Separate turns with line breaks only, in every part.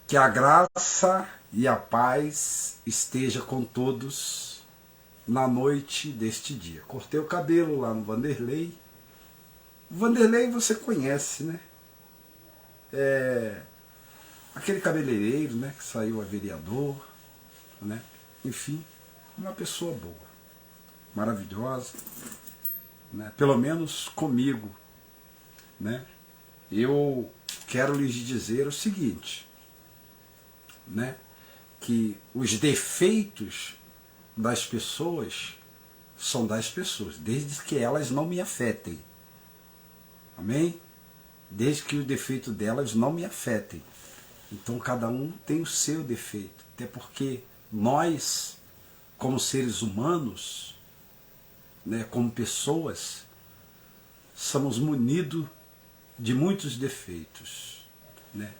Que a graça e a paz esteja com todos na noite deste dia. Cortei o cabelo lá no Vanderlei. O Vanderlei você conhece, né? Aquele cabeleireiro, né? Que saiu a vereador, né? Enfim, uma pessoa boa, maravilhosa, né? Pelo menos comigo, né? Eu quero lhes dizer o seguinte, né? Que os defeitos das pessoas são das pessoas, desde que elas não me afetem. Amém? Desde que o defeito delas não me afetem. Então cada um tem o seu defeito. Até porque nós, como seres humanos, né, como pessoas, somos munidos de muitos defeitos. Né?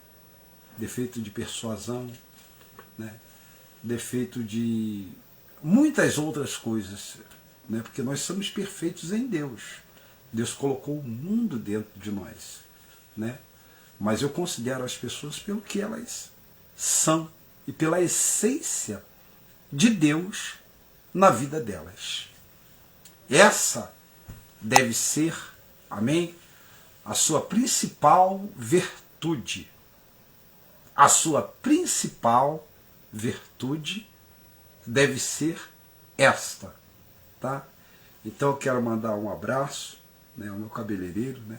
Defeito de persuasão, né? Defeito de muitas outras coisas, né? Porque nós somos perfeitos em Deus. Deus colocou o mundo dentro de nós, né? Mas eu considero as pessoas pelo que elas são e pela essência de Deus na vida delas. Essa deve ser, amém, a sua principal virtude. A sua principal virtude deve ser esta, tá? Então eu quero mandar um abraço, né, ao meu cabeleireiro, né?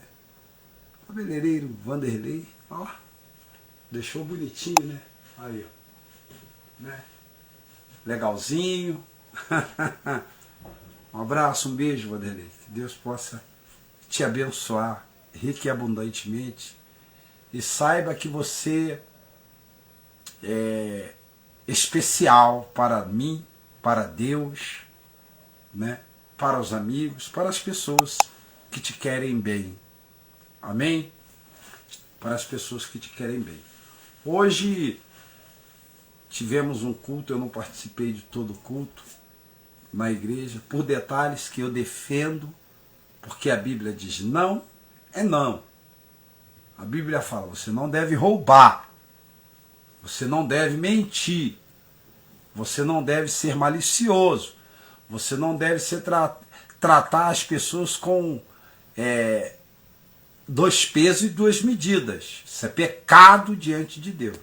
Cabeleireiro Vanderlei, ó, deixou bonitinho, né? Aí, ó, né? Legalzinho. Um abraço, um beijo, Vanderlei. Que Deus possa te abençoar rica e abundantemente. E saiba que você é especial para mim, para Deus, né? Para os amigos, para as pessoas que te querem bem. Amém? Para as pessoas que te querem bem. Hoje tivemos um culto, eu não participei de todo o culto na igreja, por detalhes que eu defendo, porque a Bíblia diz não é não. A Bíblia fala, você não deve roubar, você não deve mentir, você não deve ser malicioso, você não deve tratar as pessoas com dois pesos e duas medidas. Isso é pecado diante de Deus.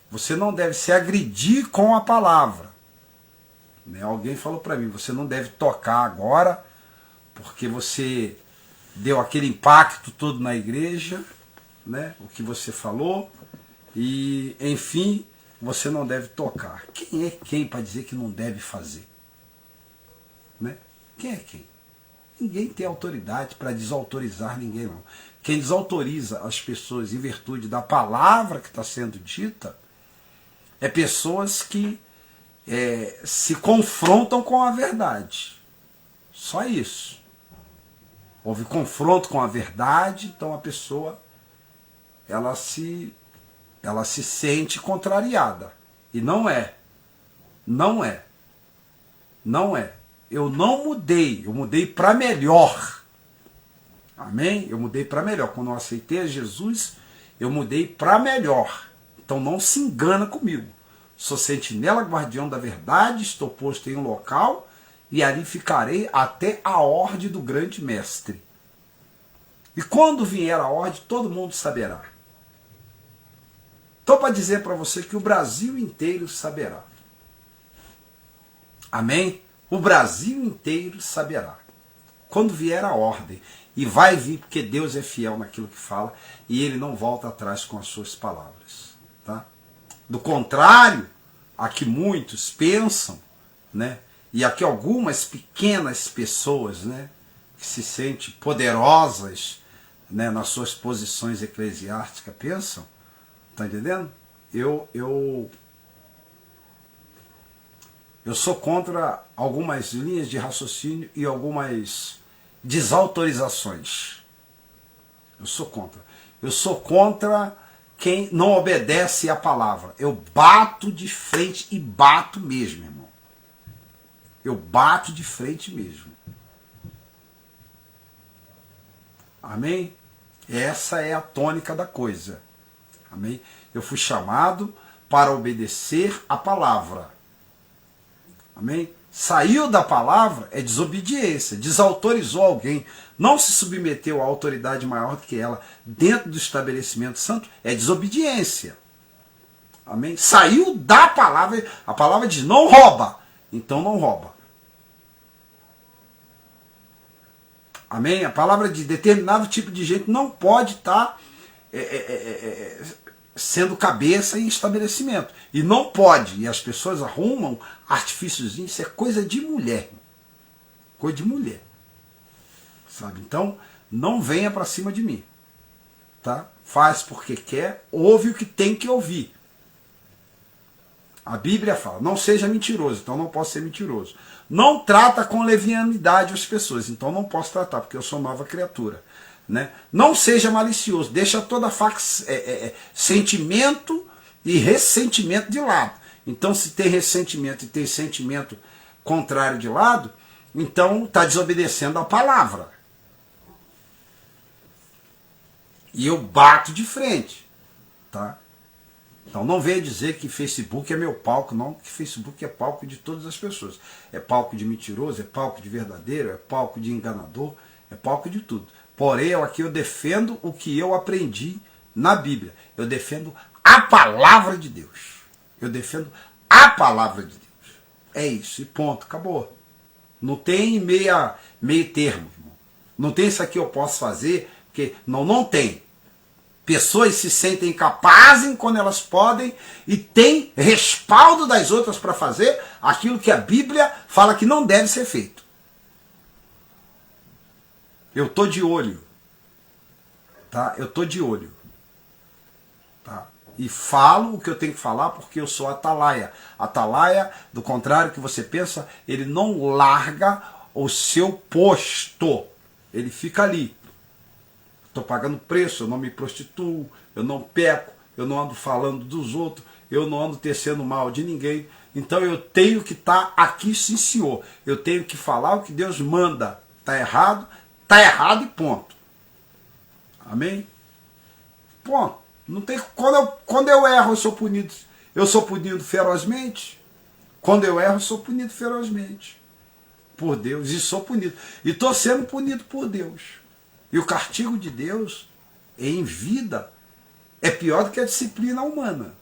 Você não deve se agredir com a palavra. Né? Alguém falou para mim, você não deve tocar agora, porque você deu aquele impacto todo na igreja, né? O que você falou, e enfim, você não deve tocar. Quem é quem para dizer que não deve fazer? Né? Quem é quem? Ninguém tem autoridade para desautorizar ninguém, não. Quem desautoriza as pessoas em virtude da palavra que está sendo dita é pessoas que se confrontam com a verdade. Só isso. Houve confronto com a verdade, então a pessoa ela se sente contrariada. E não é. Não é. Não é. Eu não mudei, eu mudei para melhor. Amém? Eu mudei para melhor. Quando eu aceitei a Jesus, eu mudei para melhor. Então não se engana comigo. Sou sentinela guardião da verdade, estou posto em um local e ali ficarei até a ordem do grande mestre. E quando vier a ordem, todo mundo saberá. Estou para dizer para você que o Brasil inteiro saberá. Amém? O Brasil inteiro saberá. Quando vier a ordem. E vai vir, porque Deus é fiel naquilo que fala. E Ele não volta atrás com as suas palavras. Tá? Do contrário, aqui muitos pensam, né? E aqui algumas pequenas pessoas, né? Que se sentem poderosas, né? Nas suas posições eclesiásticas, pensam. Tá entendendo? Eu sou contra algumas linhas de raciocínio e algumas desautorizações. Eu sou contra. Eu sou contra quem não obedece à palavra. Eu bato de frente e bato mesmo, irmão. Eu bato de frente mesmo. Amém? Essa é a tônica da coisa. Amém? Eu fui chamado para obedecer a palavra. Amém? Saiu da palavra é desobediência, desautorizou alguém, não se submeteu à autoridade maior do que ela dentro do estabelecimento santo, é desobediência. Amém? Saiu da palavra, a palavra diz não rouba, então não rouba. Amém? A palavra de determinado tipo de gente não pode estar sendo cabeça em estabelecimento. E não pode. E as pessoas arrumam artifícios. Isso é coisa de mulher. Coisa de mulher. Sabe? Então, não venha para cima de mim. Tá? Faz porque quer, ouve o que tem que ouvir. A Bíblia fala, não seja mentiroso, então não posso ser mentiroso. Não trata com levianidade as pessoas, então não posso tratar, porque eu sou nova criatura. Né? Não seja malicioso, deixa toda sentimento e ressentimento de lado. Então, se tem ressentimento e tem sentimento contrário de lado, então está desobedecendo a palavra. E eu bato de frente. Tá? Então não venha dizer que Facebook é meu palco, não, que Facebook é palco de todas as pessoas. É palco de mentiroso, é palco de verdadeiro, é palco de enganador, é palco de tudo. Porém, aqui eu defendo o que eu aprendi na Bíblia. Eu defendo a palavra de Deus. Eu defendo a palavra de Deus. É isso, e ponto, acabou. Não tem meio termo, irmão. Não tem isso aqui eu posso fazer, porque não tem. Pessoas se sentem capazes quando elas podem e têm respaldo das outras para fazer aquilo que a Bíblia fala que não deve ser feito. Eu estou de olho. Tá? Eu estou de olho. Tá? E falo o que eu tenho que falar porque eu sou atalaia. Atalaia, do contrário que você pensa, ele não larga o seu posto. Ele fica ali. Estou pagando preço, eu não me prostituo, eu não peco, eu não ando falando dos outros, eu não ando tecendo mal de ninguém. Então eu tenho que estar aqui, sim senhor. Eu tenho que falar o que Deus manda. Está errado e ponto. Amém? Ponto. Não tem, quando eu erro, eu sou punido. Eu sou punido ferozmente. Quando eu erro, eu sou punido ferozmente. Por Deus. E sou punido. E estou sendo punido por Deus. E o castigo de Deus em vida é pior do que a disciplina humana.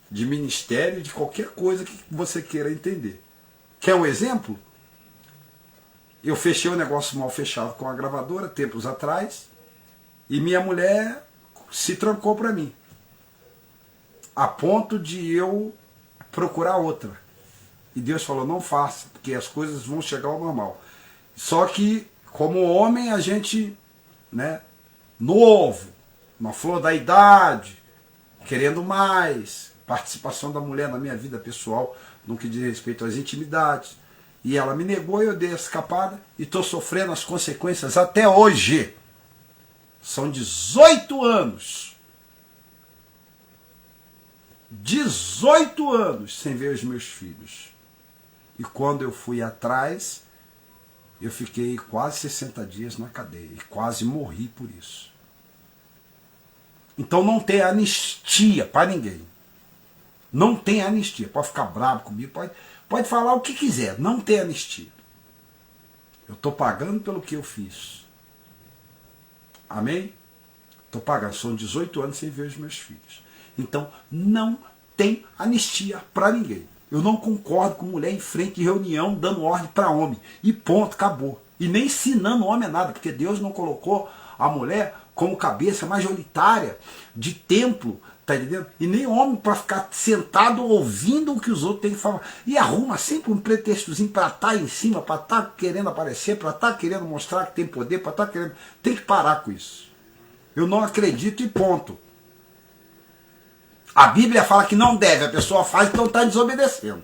De ministério, de qualquer coisa que você queira entender. Quer um exemplo? Eu fechei um negócio mal fechado com a gravadora, tempos atrás, e minha mulher se trancou para mim. A ponto de eu procurar outra. E Deus falou, não faça, porque as coisas vão chegar ao normal. Só que como homem, a gente, né, novo, uma flor da idade, querendo mais, participação da mulher na minha vida pessoal, no que diz respeito às intimidades. E ela me negou e eu dei a escapada e estou sofrendo as consequências até hoje. São 18 anos. 18 anos sem ver os meus filhos. E quando eu fui atrás, eu fiquei quase 60 dias na cadeia e quase morri por isso. Então não tem anistia para ninguém. Não tem anistia. Pode ficar bravo comigo, pode falar o que quiser. Não tem anistia. Eu estou pagando pelo que eu fiz. Amém? Estou pagando. São 18 anos sem ver os meus filhos. Então não tem anistia para ninguém. Eu não concordo com mulher em frente de reunião dando ordem para homem. E ponto, acabou. E nem ensinando homem a nada, porque Deus não colocou a mulher como cabeça majoritária de templo, tá entendendo? E nem homem para ficar sentado ouvindo o que os outros têm que falar. E arruma sempre um pretextozinho para estar em cima, para estar querendo aparecer, para estar querendo mostrar que tem poder, para estar querendo... Tem que parar com isso. Eu não acredito e ponto. A Bíblia fala que não deve, a pessoa faz, então está desobedecendo.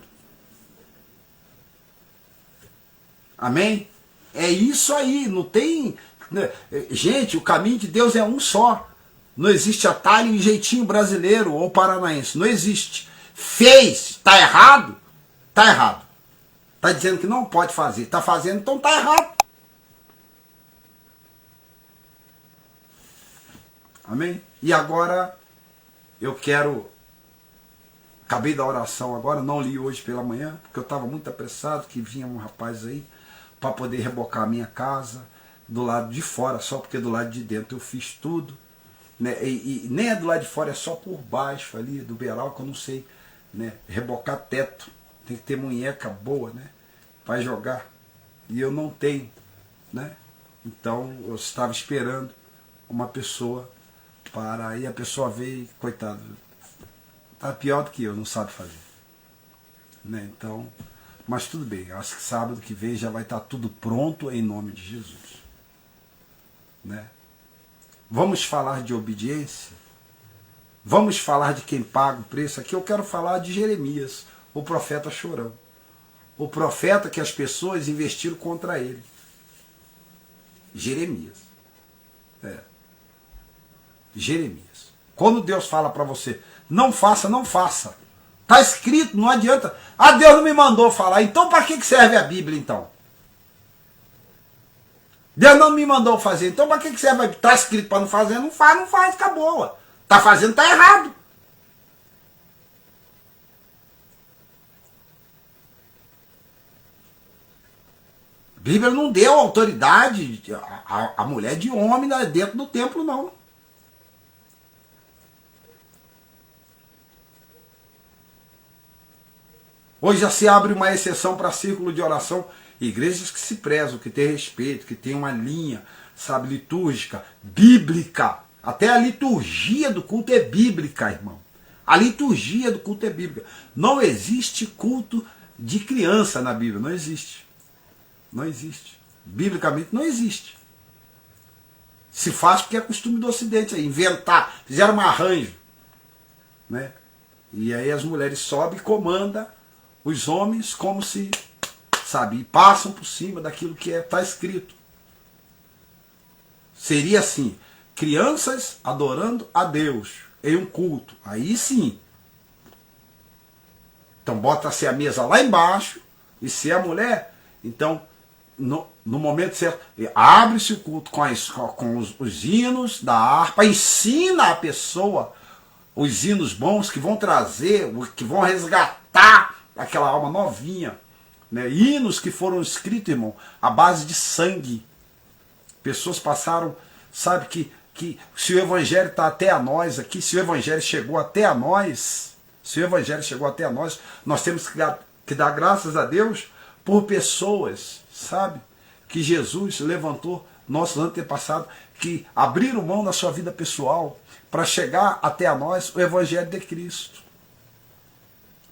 Amém? É isso aí, não tem... Gente, o caminho de Deus é um só. Não existe atalho e jeitinho brasileiro ou paranaense. Não existe. Fez, está errado? Está errado. Está dizendo que não pode fazer. Está fazendo, então está errado. Amém? E agora... eu quero... Acabei da oração agora, não li hoje pela manhã, porque eu estava muito apressado, que vinha um rapaz aí para poder rebocar a minha casa, do lado de fora, só porque do lado de dentro eu fiz tudo. Né? E nem é do lado de fora, é só por baixo ali, do beiral, que eu não sei, né? Rebocar teto. Tem que ter munheca boa, né? Para jogar. E eu não tenho, né? Então eu estava esperando uma pessoa para... Aí a pessoa veio e, coitado, tá pior do que eu, não sabe fazer. Né? Então, mas tudo bem, acho que sábado que vem já vai estar tudo pronto em nome de Jesus. Né? Vamos falar de obediência? Vamos falar de quem paga o preço? Aqui eu quero falar de Jeremias, o profeta chorão. O profeta que as pessoas investiram contra ele. Jeremias. Jeremias. Quando Deus fala para você, não faça, não faça. Está escrito, não adianta. Ah, Deus não me mandou falar. Então para que serve a Bíblia então? Deus não me mandou fazer. Então para que serve a Bíblia? Está escrito para não fazer, não faz, acabou. Está fazendo, está errado. A Bíblia não deu autoridade a mulher de homem dentro do templo, não. Hoje já se abre uma exceção para círculo de oração. Igrejas que se prezam, que têm respeito, que têm uma linha, sabe, litúrgica, bíblica. Até a liturgia do culto é bíblica, irmão. A liturgia do culto é bíblica. Não existe culto de criança na Bíblia. Não existe. Não existe. Biblicamente não existe. Se faz porque é costume do Ocidente. É inventar. Fizeram um arranjo. Né? E aí as mulheres sobem e comandam os homens como se, sabe, e passam por cima daquilo que está escrito. Seria assim, crianças adorando a Deus em um culto. Aí sim. Então bota-se a mesa lá embaixo, e se a mulher, então, no momento certo, abre-se o culto com os hinos da harpa, ensina a pessoa os hinos bons que vão trazer, que vão resgatar aquela alma novinha, né? Hinos que foram escritos, irmão, à base de sangue. Pessoas passaram, sabe, que se o Evangelho está até a nós aqui, se o Evangelho chegou até a nós, nós temos que dar graças a Deus por pessoas, sabe, que Jesus levantou, nossos antepassados, que abriram mão da sua vida pessoal para chegar até a nós o Evangelho de Cristo.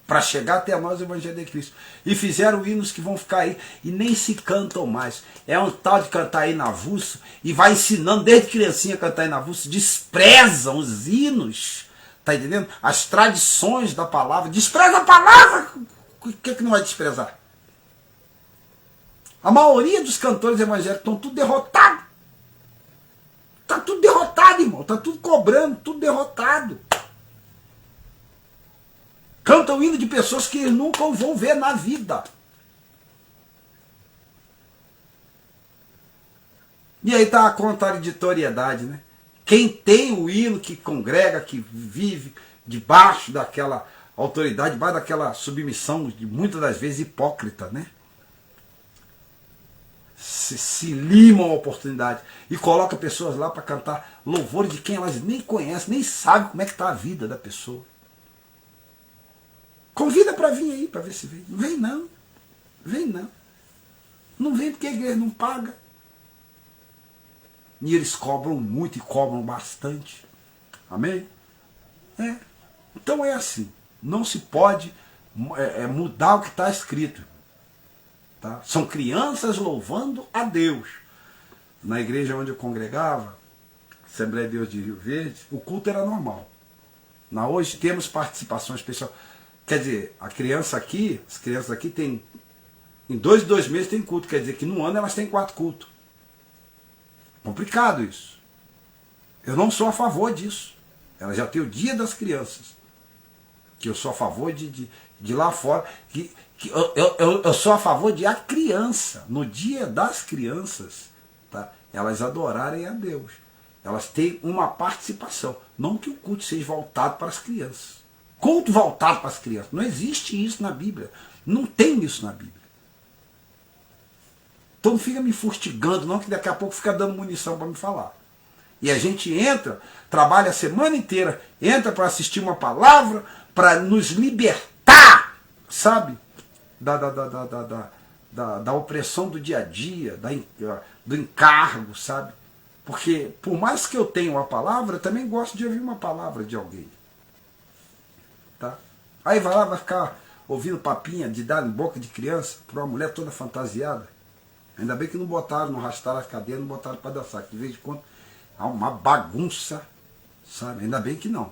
Para chegar até nós o Evangelho de Cristo. E fizeram hinos que vão ficar aí e nem se cantam mais. É um tal de cantar aí na avulso e vai ensinando desde criancinha a cantar aí na avulso. Desprezam os hinos. Está entendendo? As tradições da palavra. Despreza a palavra. O que não vai desprezar? A maioria dos cantores evangélicos estão tudo derrotados. Está tudo derrotado, irmão. Está tudo cobrando, tudo derrotado. Cantam hino de pessoas que eles nunca vão ver na vida. E aí está a contraditoriedade, né? Quem tem o hino, que congrega, que vive debaixo daquela autoridade, debaixo daquela submissão, de muitas das vezes hipócrita, né? Se limam a oportunidade e coloca pessoas lá para cantar louvores de quem elas nem conhecem, nem sabem como é que está a vida da pessoa. Convida para vir aí, para ver se vem. Não vem não. Vem não. Não vem porque a igreja não paga. E eles cobram muito e cobram bastante. Amém? Então é assim. Não se pode mudar o que está escrito. Tá? São crianças louvando a Deus. Na igreja onde eu congregava, Assembleia de Deus de Rio Verde, o culto era normal. Hoje temos participação especial. Quer dizer, as crianças aqui tem, em 2 meses tem culto, quer dizer que no ano elas têm 4 cultos. Complicado isso. Eu não sou a favor disso. Elas já têm o dia das crianças. Que eu sou a favor de lá fora. Eu sou a favor de a criança, no dia das crianças, tá? Elas adorarem a Deus. Elas têm uma participação. Não que o culto seja voltado para as crianças. Culto voltado para as crianças. Não existe isso na Bíblia. Não tem isso na Bíblia. Então não fica me fustigando, não, que daqui a pouco fica dando munição para me falar. E a gente entra, trabalha a semana inteira, entra para assistir uma palavra, para nos libertar, sabe? Da opressão do dia a dia, do encargo, sabe? Porque por mais que eu tenha uma palavra, eu também gosto de ouvir uma palavra de alguém. Tá? Aí vai lá, vai ficar ouvindo papinha de dar em boca de criança para uma mulher toda fantasiada. Ainda bem que não botaram, não arrastaram as cadeiras, não botaram para dançar, que de vez em quando há uma bagunça, sabe? Ainda bem que não.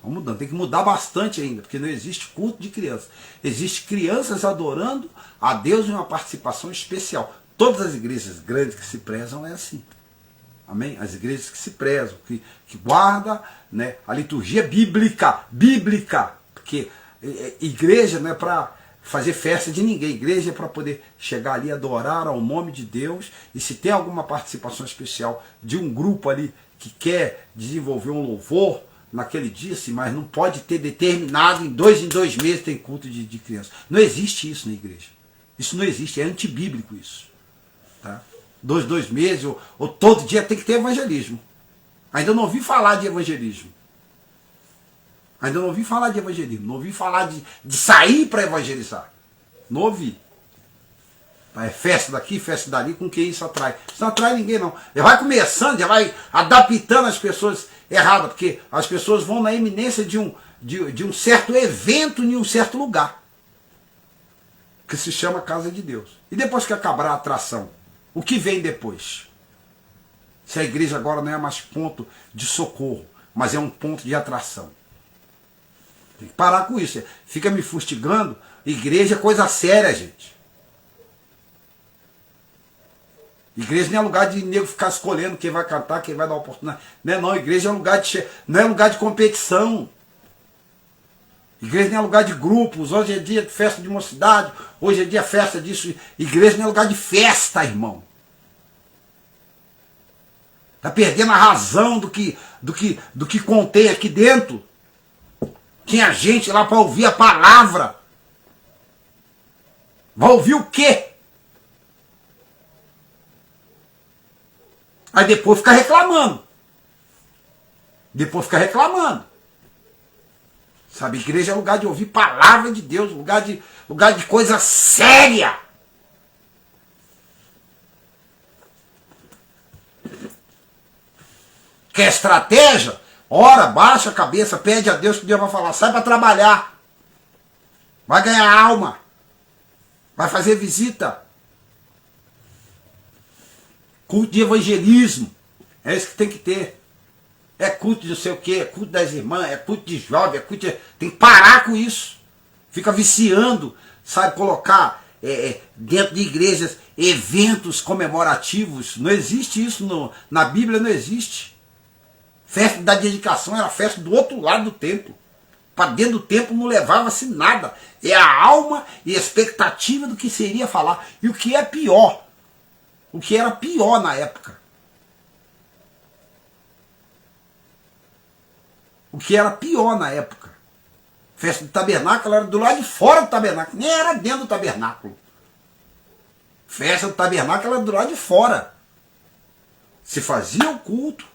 Vamos mudando, tem que mudar bastante ainda, porque não existe culto de crianças. Existe crianças adorando a Deus em uma participação especial. Todas as igrejas grandes que se prezam é assim. Amém? As igrejas que se prezam, que guardam, né, a liturgia bíblica, porque igreja não é para fazer festa de ninguém, igreja é para poder chegar ali, adorar ao nome de Deus, e se tem alguma participação especial de um grupo ali que quer desenvolver um louvor naquele dia, sim, mas não pode ter determinado em dois meses tem culto de criança. Não existe isso na igreja. Isso não existe, é antibíblico isso. Tá? Dois meses, ou todo dia tem que ter evangelismo. Ainda não ouvi falar de evangelismo. Ainda não ouvi falar de evangelismo. Não ouvi falar de sair para evangelizar. Não ouvi. É festa daqui, festa dali, com que isso atrai? Isso não atrai ninguém, não. Já vai começando, já vai adaptando as pessoas erradas, porque as pessoas vão na eminência de um certo evento em um certo lugar, que se chama Casa de Deus. E depois que acabar a atração, o que vem depois? Se a igreja agora não é mais ponto de socorro, mas é um ponto de atração. Tem que parar com isso. Fica me fustigando. Igreja é coisa séria, gente. Igreja não é lugar de nego ficar escolhendo quem vai cantar, quem vai dar oportunidade. Não, igreja é lugar não é lugar de competição. Igreja não é lugar de grupos. Hoje é dia de festa de mocidade. Hoje é dia de festa disso. Igreja não é lugar de festa, irmão. Está perdendo a razão do que contém aqui dentro. Tinha gente lá para ouvir a palavra. Vai ouvir o quê? Aí depois fica reclamando. Sabe, igreja é lugar de ouvir palavra de Deus, lugar de coisa séria. Quer estratégia? Ora, baixa a cabeça, pede a Deus que Deus vai falar. Sai para trabalhar. Vai ganhar alma. Vai fazer visita. Culto de evangelismo. É isso que tem que ter. É culto de não sei o quê, é culto das irmãs, é culto de jovem, é culto de... Tem que parar com isso. Fica viciando, sabe, colocar dentro de igrejas eventos comemorativos. Não existe isso, na Bíblia não existe. Festa da dedicação era festa do outro lado do templo. Para dentro do templo não levava-se nada. É a alma e a expectativa do que seria falar. E o que é pior, o que era pior na época. O que era pior na época. Festa do tabernáculo era do lado de fora do tabernáculo. Nem era dentro do tabernáculo. Festa do tabernáculo era do lado de fora. Se fazia o culto.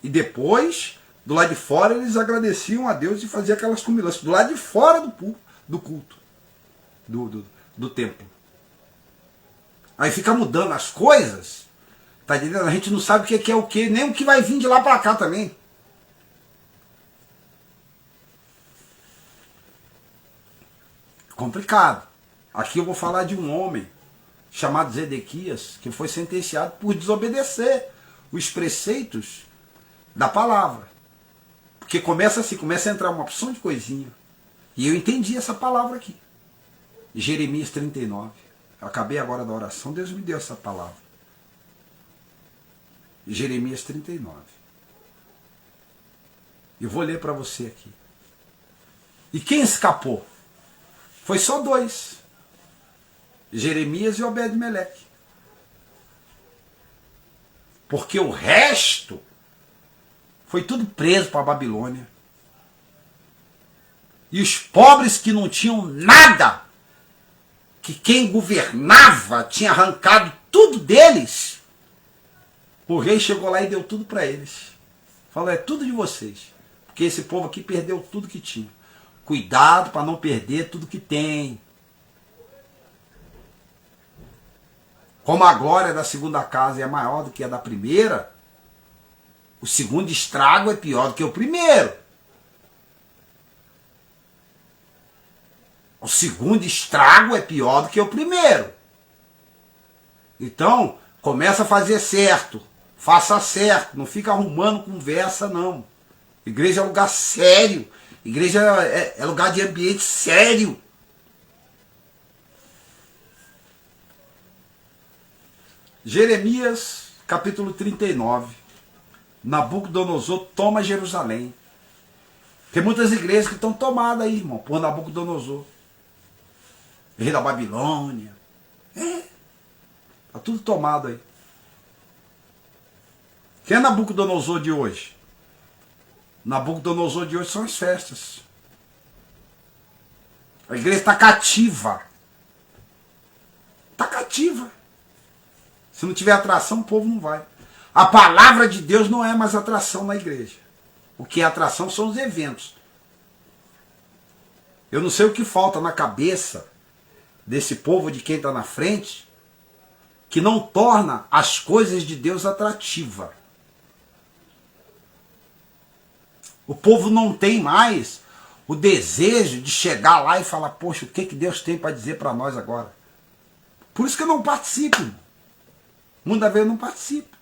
E depois, do lado de fora, eles agradeciam a Deus e faziam aquelas comilanças. Do lado de fora do culto. Do templo. Aí fica mudando as coisas. Tá entendendo? A gente não sabe o que é o que, nem o que vai vir de lá para cá também. Complicado. Aqui eu vou falar de um homem chamado Zedequias, que foi sentenciado por desobedecer os preceitos da palavra. Porque começa assim, começa a entrar uma opção de coisinha. E eu entendi essa palavra aqui. Jeremias 39. Eu acabei agora da oração, Deus me deu essa palavra. Jeremias 39. Eu vou ler para você aqui. E quem escapou? Foi só dois. Jeremias e Obed-Meleque. Porque o resto foi tudo preso para a Babilônia. E os pobres que não tinham nada, que quem governava tinha arrancado tudo deles, o rei chegou lá e deu tudo para eles. Falou, é tudo de vocês. Porque esse povo aqui perdeu tudo que tinha. Cuidado para não perder tudo que tem. Como a glória da segunda casa é maior do que a da primeira, o segundo estrago é pior do que o primeiro. O segundo estrago é pior do que o primeiro. Então, começa a fazer certo. Faça certo. Não fica arrumando conversa, não. Igreja é lugar sério. Igreja é lugar de ambiente sério. Jeremias, capítulo 39. Nabucodonosor toma Jerusalém. Tem muitas igrejas que estão tomadas aí, irmão, por Nabucodonosor. Rei da Babilônia. Está tudo tomado aí. Quem é Nabucodonosor de hoje? Nabucodonosor de hoje são as festas. A igreja está cativa. Está cativa. Se não tiver atração, o povo não vai. A palavra de Deus não é mais atração na igreja. O que é atração são os eventos. Eu não sei o que falta na cabeça desse povo de quem está na frente, que não torna as coisas de Deus atrativa. O povo não tem mais o desejo de chegar lá e falar, poxa, o que Deus tem para dizer para nós agora? Por isso que eu não participo. Muitas vezes eu não participo.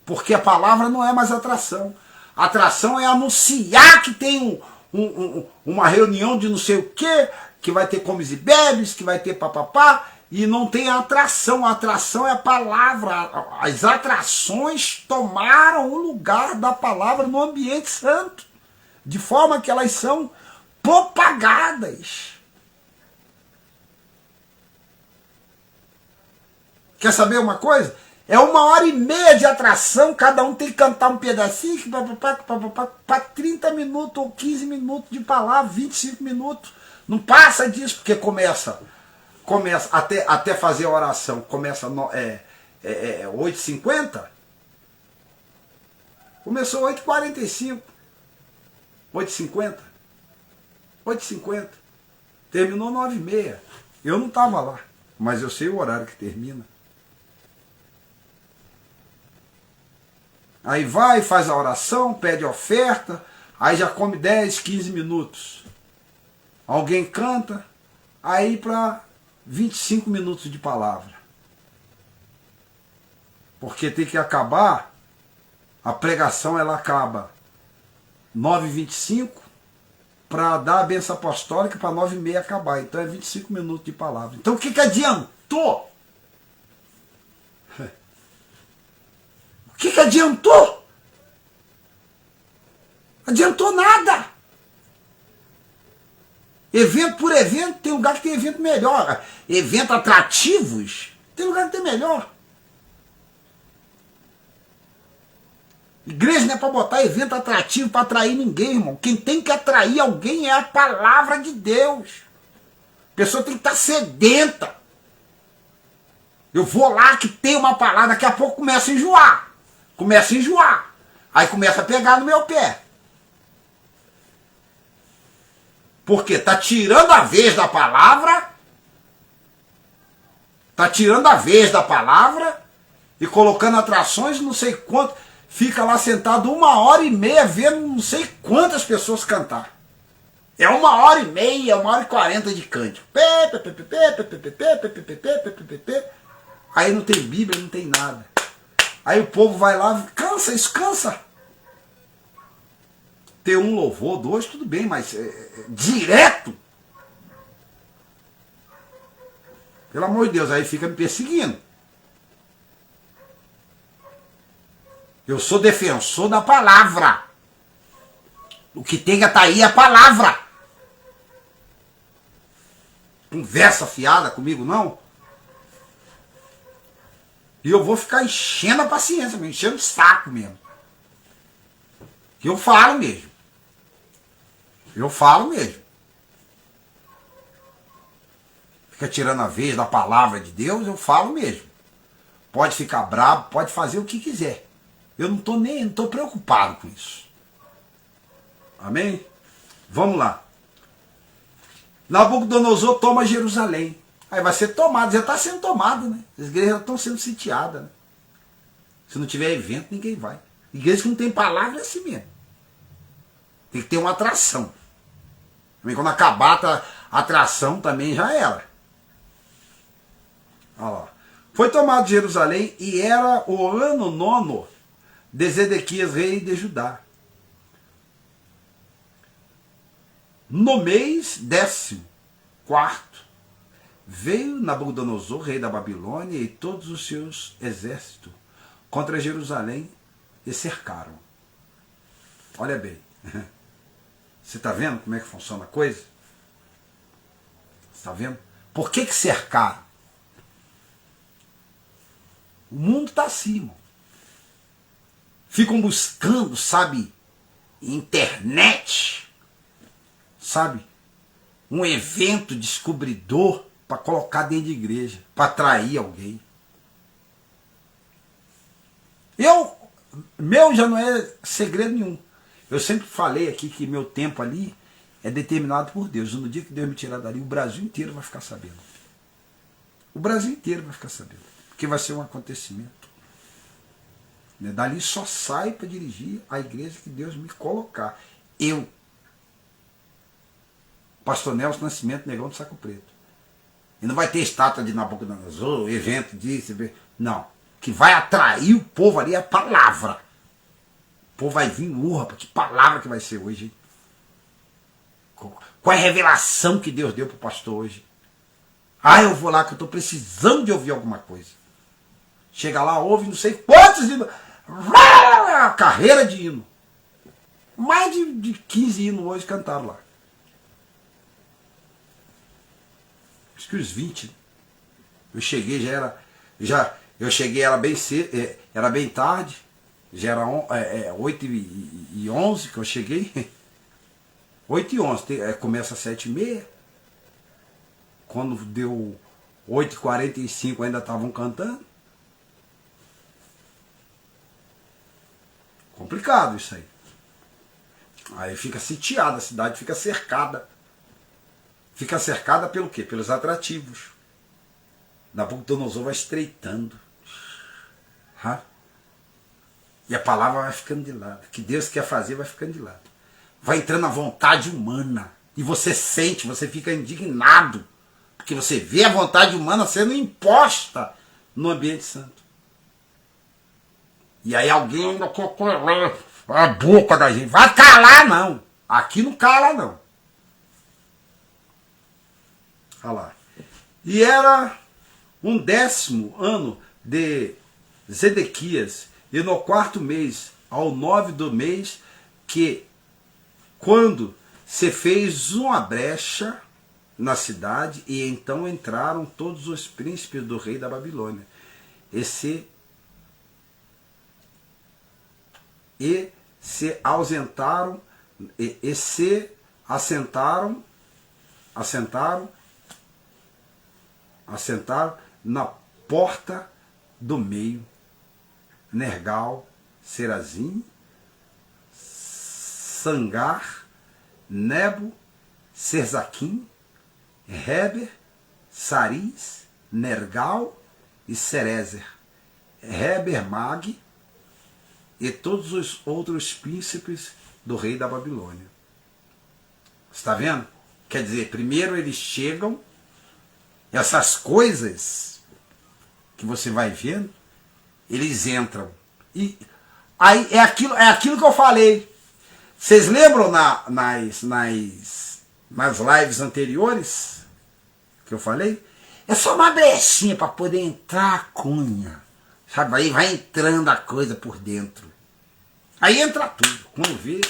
Porque a palavra não é mais atração. A atração é anunciar que tem uma reunião de não sei o quê, que vai ter comes e bebes, que vai ter papapá, e não tem atração. A atração é a palavra. As atrações tomaram o lugar da palavra no ambiente santo, de forma que elas são propagadas. Quer saber uma coisa? É 1h30 de atração, cada um tem que cantar um pedacinho, para 30 minutos ou 15 minutos de palavra, 25 minutos. Não passa disso, porque começa até fazer a oração, começa 8h50, começou 8h45, 8h50, 8h50, terminou 9h30. Eu não estava lá, mas eu sei o horário que termina. Aí vai, faz a oração, pede oferta, aí já come 10, 15 minutos. Alguém canta, aí para 25 minutos de palavra. Porque tem que acabar, a pregação ela acaba 9h25 para dar a bênção apostólica para 9h30 acabar. Então é 25 minutos de palavra. Então o que adiantou? O que adiantou? Adiantou nada. Evento por evento, tem lugar que tem evento melhor. Eventos atrativos, tem lugar que tem melhor. Igreja não é para botar evento atrativo para atrair ninguém, irmão. Quem tem que atrair alguém é a palavra de Deus. A pessoa tem que estar sedenta. Eu vou lá que tem uma palavra, daqui a pouco começa a enjoar. Aí começa a pegar no meu pé. Porque está tirando a vez da palavra. Está tirando a vez da palavra e colocando atrações, não sei quanto. Fica lá sentado 1h30 vendo não sei quantas pessoas cantar. É 1h30, 1h40 de cântico. Aí não tem Bíblia, não tem nada. Aí o povo vai lá, cansa, isso cansa. Ter um louvor, dois, tudo bem, mas direto. Pelo amor de Deus, aí fica me perseguindo. Eu sou defensor da palavra. O que tem que estar aí é a palavra. conversa fiada comigo, não. E eu vou ficar enchendo a paciência, enchendo o saco mesmo. Eu falo mesmo. Eu falo mesmo. Fica tirando a vez da palavra de Deus, eu falo mesmo. Pode ficar bravo, pode fazer o que quiser. Eu não estou preocupado com isso. Amém? Vamos lá. Nabucodonosor toma Jerusalém. Aí vai ser tomado, já está sendo tomado, né? As igrejas já estão sendo sitiadas, né? Se não tiver evento, ninguém vai. Igreja que não tem palavra é assim mesmo. Tem que ter uma atração. Também quando acabar a atração também já era. Olha lá. Foi tomado Jerusalém e era o ano 9 de Zedequias, rei de Judá. No mês 14º, veio Nabucodonosor, rei da Babilônia, e todos os seus exércitos contra Jerusalém e cercaram. Olha bem. Você está vendo como é que funciona a coisa? Você está vendo? Por que cercaram? O mundo está assim. Ficam buscando, sabe, internet, sabe, um evento descobridor para colocar dentro de igreja, para atrair alguém. Meu já não é segredo nenhum. Eu sempre falei aqui que meu tempo ali é determinado por Deus. No dia que Deus me tirar dali, o Brasil inteiro vai ficar sabendo. O Brasil inteiro vai ficar sabendo. Porque vai ser um acontecimento. Dali só sai para dirigir a igreja que Deus me colocar. Eu, Pastor Nelson Nascimento, Negão do Saco Preto. E não vai ter estátua de Nabucodonosor, evento disso. Não. O que vai atrair o povo ali é a palavra. O povo vai vir, rapaz, que palavra que vai ser hoje, hein? Qual é a revelação que Deus deu para o pastor hoje? Ah, eu vou lá que eu estou precisando de ouvir alguma coisa. Chega lá, ouve não sei quantos hinos. Carreira de hino. Mais de 15 hinos hoje cantaram lá. Acho que os 20. Eu cheguei, eu cheguei, era bem cedo, era bem tarde. Já era 8h11 que eu cheguei. 8h11, começa às 7h30. Quando deu 8h45 ainda estavam cantando. Complicado isso aí. Aí fica sitiada, a cidade fica cercada. Fica cercada pelo quê? Pelos atrativos. Nabucodonosor vai estreitando. E a palavra vai ficando de lado. O que Deus quer fazer vai ficando de lado. Vai entrando a vontade humana. E você sente, você fica indignado. Porque você vê a vontade humana sendo imposta no ambiente santo. E aí alguém ainda quer calar a boca da gente. Vai calar não. Aqui não cala não. Olha lá. E era um 10º ano de Zedequias. E no 4º mês, ao 9 do mês, que quando se fez uma brecha na cidade, e então entraram todos os príncipes do rei da Babilônia. E se ausentaram, e se assentaram na porta do meio, Nergal, Serazim, Sangar, Nebo, Serzaquim, Heber, Saris, Nergal e Serezer, Heber Mag e todos os outros príncipes do rei da Babilônia. Está vendo? Quer dizer, primeiro eles chegam, essas coisas que você vai vendo, eles entram. E aí é aquilo que eu falei. Vocês lembram nas lives anteriores que eu falei? É só uma brechinha para poder entrar a cunha. Sabe? Aí vai entrando a coisa por dentro. Aí entra tudo. Quando vê,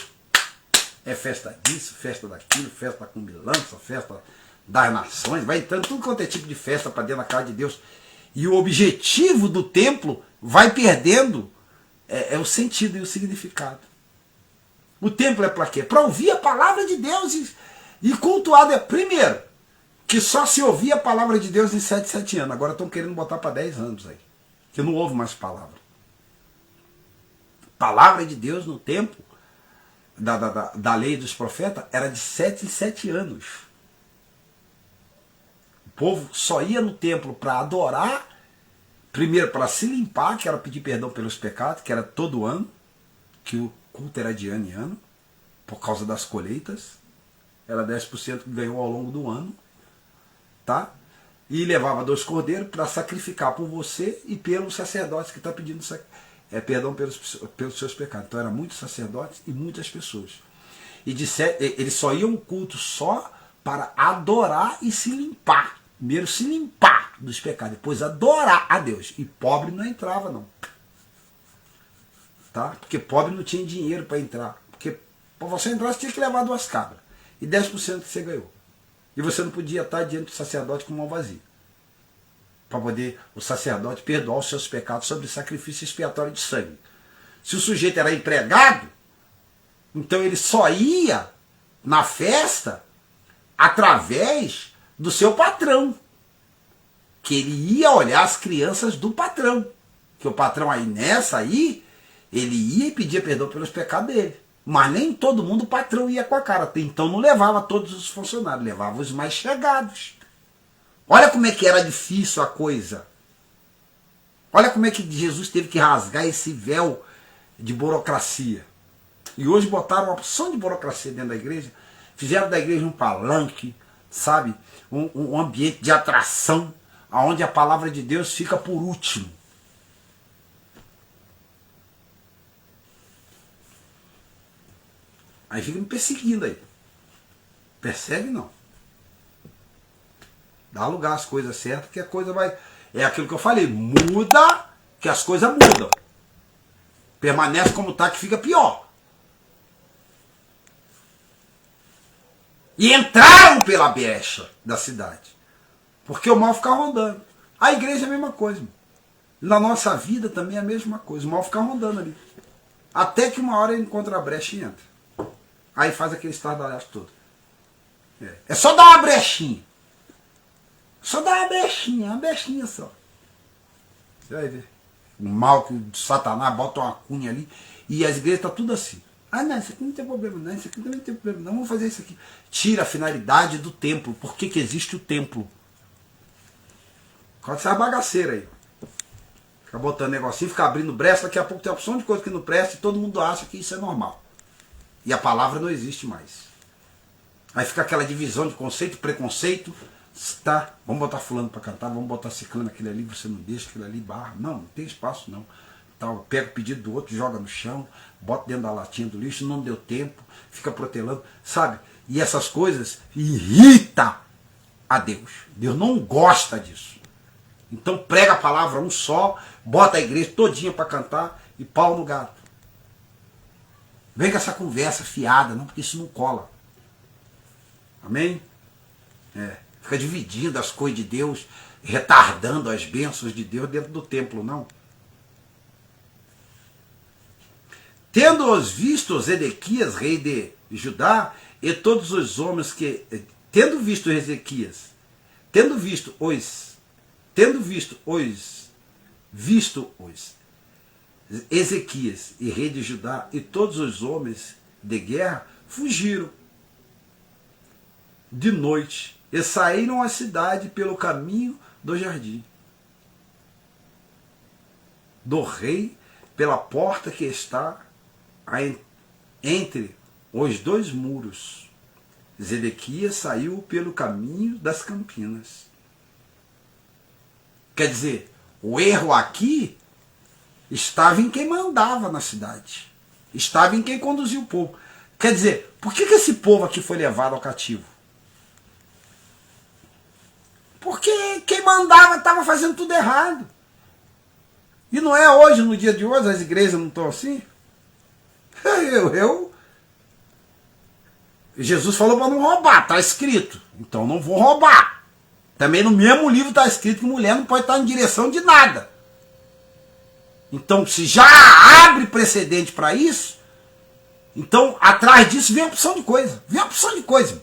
é festa disso, festa daquilo, festa com bilança, festa das nações, vai entrando tudo quanto é tipo de festa para dentro da casa de Deus. E o objetivo do templo vai perdendo o sentido e o significado. O templo é para quê? Para ouvir a palavra de Deus e cultuar. Primeiro, que só se ouvia a palavra de Deus em 7 anos. Agora estão querendo botar para 10 anos aí. Que não houve mais palavra. Palavra de Deus no tempo da lei dos profetas era de 7 em 7 anos. O povo só ia no templo para adorar, primeiro para se limpar, que era pedir perdão pelos pecados, que era todo ano, que o culto era de ano em ano, por causa das colheitas, era 10% que ganhou ao longo do ano, tá? E levava 2 cordeiros para sacrificar por você e pelos sacerdotes que está pedindo perdão pelos seus pecados. Então eram muitos sacerdotes e muitas pessoas. E eles só iam ao culto só para adorar e se limpar. Primeiro se limpar dos pecados, depois adorar a Deus. E pobre não entrava não. Tá? Porque pobre não tinha dinheiro para entrar. Porque para você entrar você tinha que levar 2 cabras. E 10% que você ganhou. E você não podia estar diante do sacerdote com mão vazia. Para poder o sacerdote perdoar os seus pecados sobre sacrifício expiatório de sangue. Se o sujeito era empregado, então ele só ia na festa através do seu patrão. Que ele ia olhar as crianças do patrão. Que o patrão aí nessa aí, ele ia e pedia perdão pelos pecados dele. Mas nem todo mundo o patrão ia com a cara. Então não levava todos os funcionários, levava os mais chegados. Olha como é que era difícil a coisa. Olha como é que Jesus teve que rasgar esse véu de burocracia. E hoje botaram uma opção de burocracia dentro da igreja. Fizeram da igreja um palanque, sabe? Um ambiente de atração, onde a palavra de Deus fica por último. Aí fica me perseguindo aí. Persegue não. Dá lugar às coisas certas, que a coisa vai... É aquilo que eu falei, muda, que as coisas mudam. Permanece como está, que fica pior. E entraram pela brecha da cidade. Porque o mal fica rondando. A igreja é a mesma coisa. Na nossa vida também é a mesma coisa. O mal fica rondando ali. Até que uma hora ele encontra a brecha e entra. Aí faz aquele estardalhaço todo. É só dar uma brechinha. Só dá uma brechinha só. Você vai ver. O mal que o Satanás bota uma cunha ali. E as igrejas estão tudo assim. Ah, não, isso aqui não tem problema não. Isso aqui também não tem problema não. Vamos fazer isso aqui. Tira a finalidade do templo. Por que que existe o templo? Pode ser uma bagaceira aí. Fica botando negocinho, fica abrindo brecha. Daqui a pouco tem uma opção de coisa que não presta e todo mundo acha que isso é normal. E a palavra não existe mais. Aí fica aquela divisão de conceito, preconceito. Tá, vamos botar fulano para cantar, vamos botar ciclano aquele ali, você não deixa aquele ali, barra. Não tem espaço não. Tá, pega o pedido do outro, joga no chão, bota dentro da latinha do lixo, não deu tempo, fica protelando, sabe? E essas coisas irritam a Deus. Deus não gosta disso. Então prega a palavra um só, bota a igreja todinha para cantar e pau no gato. Vem com essa conversa fiada, não, porque isso não cola. Amém? Fica dividindo as coisas de Deus, retardando as bênçãos de Deus dentro do templo, não. Tendo-os visto Ezequias, rei de Judá, e todos os homens que... Tendo visto Ezequias e rei de Judá e todos os homens de guerra fugiram de noite e saíram à cidade pelo caminho do jardim do rei, pela porta que está entre os 2 muros. Zedequias saiu pelo caminho das campinas. Quer dizer, o erro aqui estava em quem mandava na cidade. Estava em quem conduzia o povo. Quer dizer, por que esse povo aqui foi levado ao cativo? Porque quem mandava estava fazendo tudo errado. E não é hoje, no dia de hoje, as igrejas não estão assim? Jesus falou para não roubar, está escrito. Então não vou roubar. Também no mesmo livro está escrito que mulher não pode estar em direção de nada. Então, se já abre precedente para isso, então atrás disso vem a opção de coisa. Vem a opção de coisa.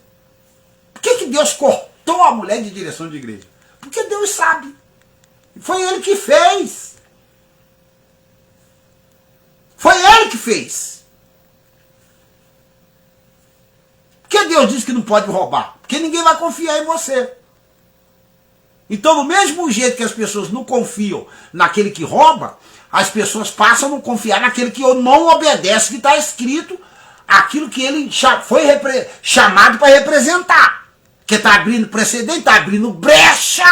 Por que Deus cortou a mulher de direção de igreja? Porque Deus sabe. Foi Ele que fez. Foi Ele que fez. Por que Deus disse que não pode roubar? Porque ninguém vai confiar em você. Então, do mesmo jeito que as pessoas não confiam naquele que rouba, as pessoas passam a não confiar naquele que não obedece, que está escrito aquilo que ele foi chamado para representar. Que está abrindo precedente, está abrindo brecha.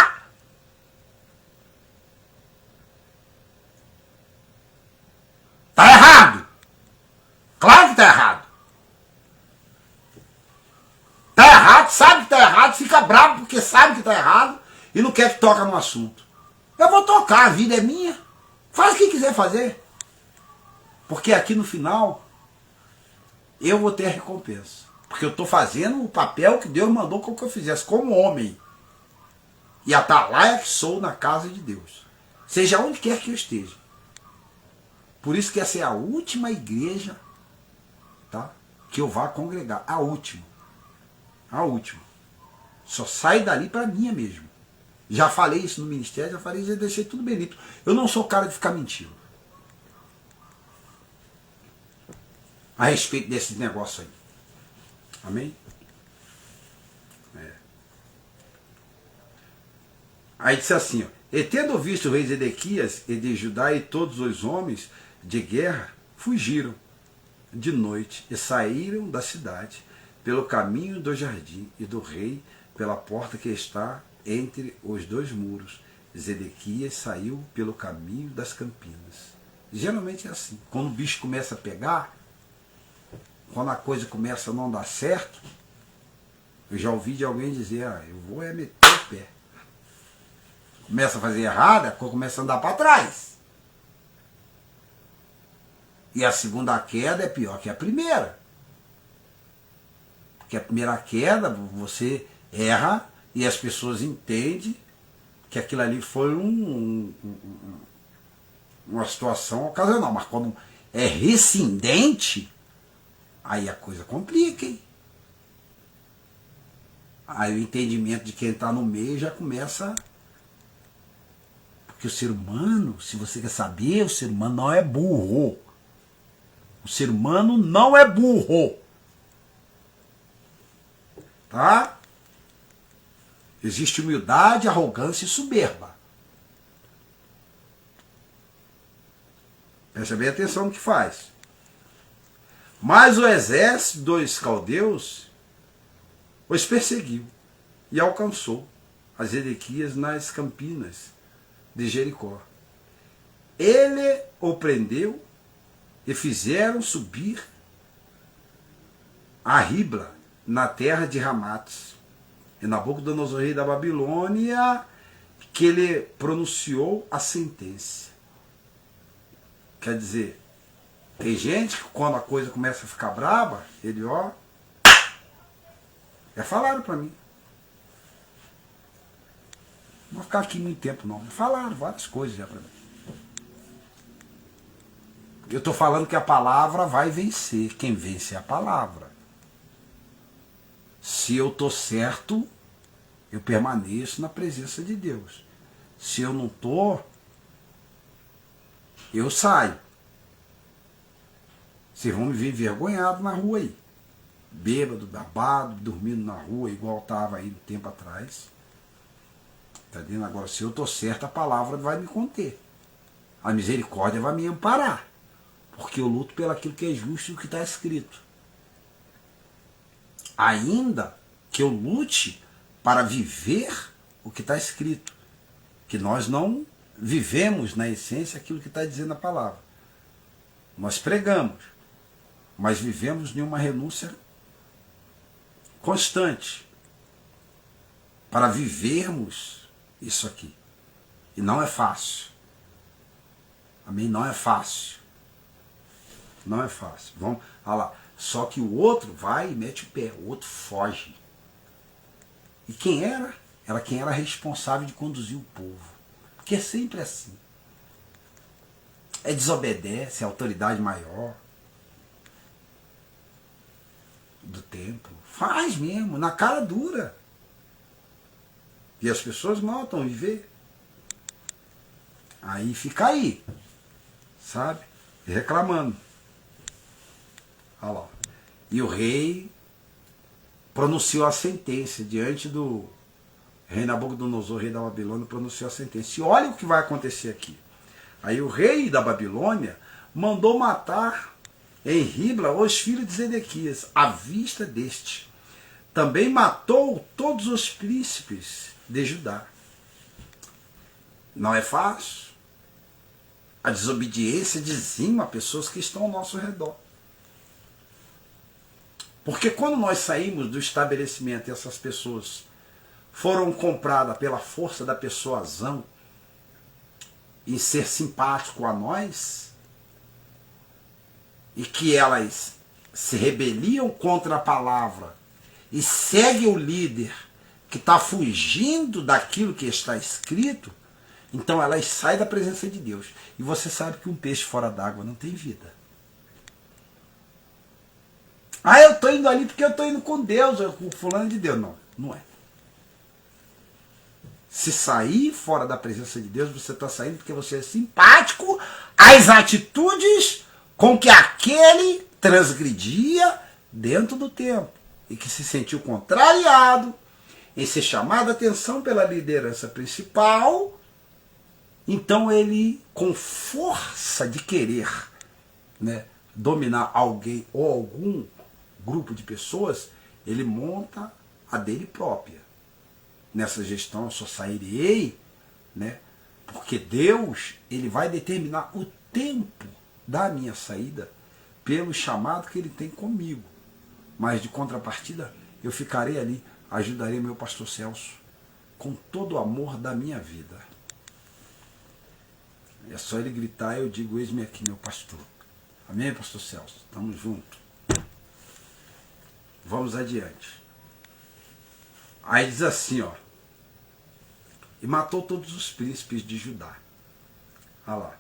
Está errado. Claro que está errado. Está errado, sabe que está errado, fica bravo porque sabe que está errado e não quer que toque no assunto. Eu vou tocar, a vida é minha. Faz o que quiser fazer. Porque aqui no final, eu vou ter a recompensa. Porque eu estou fazendo o papel que Deus mandou que eu fizesse como homem. E atalaia que sou na casa de Deus. Seja onde quer que eu esteja. Por isso que essa é a última igreja, tá, que eu vá congregar. A última. A última. Só sai dali para minha mesmo. Já falei isso no ministério, já deixei tudo bonito. Eu não sou cara de ficar mentindo a respeito desse negócio aí. Amém? Aí disse assim, ó, e tendo visto o rei Zedequias e de Judá e todos os homens de guerra, fugiram de noite e saíram da cidade pelo caminho do jardim e do rei pela porta que está entre os dois muros. Zedequias saiu pelo caminho das campinas. Geralmente é assim. Quando o bicho começa a pegar, quando a coisa começa a não dar certo, eu já ouvi de alguém dizer, eu vou meter o pé. Começa a fazer errado, a coisa começa a andar para trás. E a segunda queda é pior que a primeira. Porque a primeira queda, você erra e as pessoas entendem que aquilo ali foi uma situação ocasional. Mas quando é rescindente, aí a coisa complica, hein? Aí o entendimento de quem está no meio já começa. Porque o ser humano, se você quer saber, o ser humano não é burro. O ser humano não é burro. Tá? Existe humildade, arrogância e soberba. Presta bem atenção no que faz. Mas o exército dos caldeus os perseguiu e alcançou a Zedequias nas campinas de Jericó. Ele o prendeu e fizeram subir a Ribla, na terra de Ramates. E Nabucodonosor, rei da Babilônia, que ele pronunciou a sentença. Quer dizer, tem gente que quando a coisa começa a ficar braba, ele já falaram para mim. Não vou ficar aqui muito tempo não. Falaram várias coisas já para mim. Eu estou falando que a palavra vai vencer. Quem vence é a palavra. Se eu estou certo, eu permaneço na presença de Deus. Se eu não estou, eu saio. Vocês vão me ver envergonhado na rua aí. Bêbado, babado, dormindo na rua, igual estava aí um tempo atrás. Está vendo? Agora, se eu estou certo, a palavra vai me conter. A misericórdia vai me amparar. Porque eu luto pelo aquilo que é justo e o que está escrito. Ainda que eu lute para viver o que está escrito. Que nós não vivemos, na essência, aquilo que está dizendo a palavra. Nós pregamos, mas vivemos em uma renúncia constante para vivermos isso aqui. E não é fácil. Amém? Não é fácil. Não é fácil. Vamos, olha lá. Só que o outro vai e mete o pé, o outro foge. E quem era? Era quem era responsável de conduzir o povo. Porque é sempre assim. Desobedece a autoridade maior do templo. Faz mesmo, na cara dura. E as pessoas notam e vê. Aí fica aí, sabe? Reclamando. Olha lá. E o rei pronunciou a sentença diante do rei Nabucodonosor, rei da Babilônia, pronunciou a sentença. E olha o que vai acontecer aqui. Aí o rei da Babilônia mandou matar em Ribla os filhos de Zedequias, à vista deste. Também matou todos os príncipes de Judá. Não é fácil. A desobediência dizima pessoas que estão ao nosso redor. Porque quando nós saímos do estabelecimento e essas pessoas foram compradas pela força da persuasão em ser simpático a nós, e que elas se rebeliam contra a palavra e seguem o líder que está fugindo daquilo que está escrito, então elas saem da presença de Deus. E você sabe que um peixe fora d'água não tem vida. Ah, eu estou indo ali porque eu estou indo com Deus, com fulano de Deus. Não, não é. Se sair fora da presença de Deus, você está saindo porque você é simpático às atitudes com que aquele transgredia dentro do templo. E que se sentiu contrariado em ser chamado a atenção pela liderança principal. Então ele, com força de querer, né, dominar alguém ou algum grupo de pessoas, ele monta a dele própria. Nessa gestão eu só sairei, né, porque Deus ele vai determinar o tempo da minha saída pelo chamado que ele tem comigo. Mas de contrapartida eu ficarei ali, ajudarei meu pastor Celso com todo o amor da minha vida. É só ele gritar, eu digo, eis-me aqui, meu pastor. Amém, pastor Celso? Tamo junto. Vamos adiante. Aí diz assim, ó. E matou todos os príncipes de Judá. Olha lá.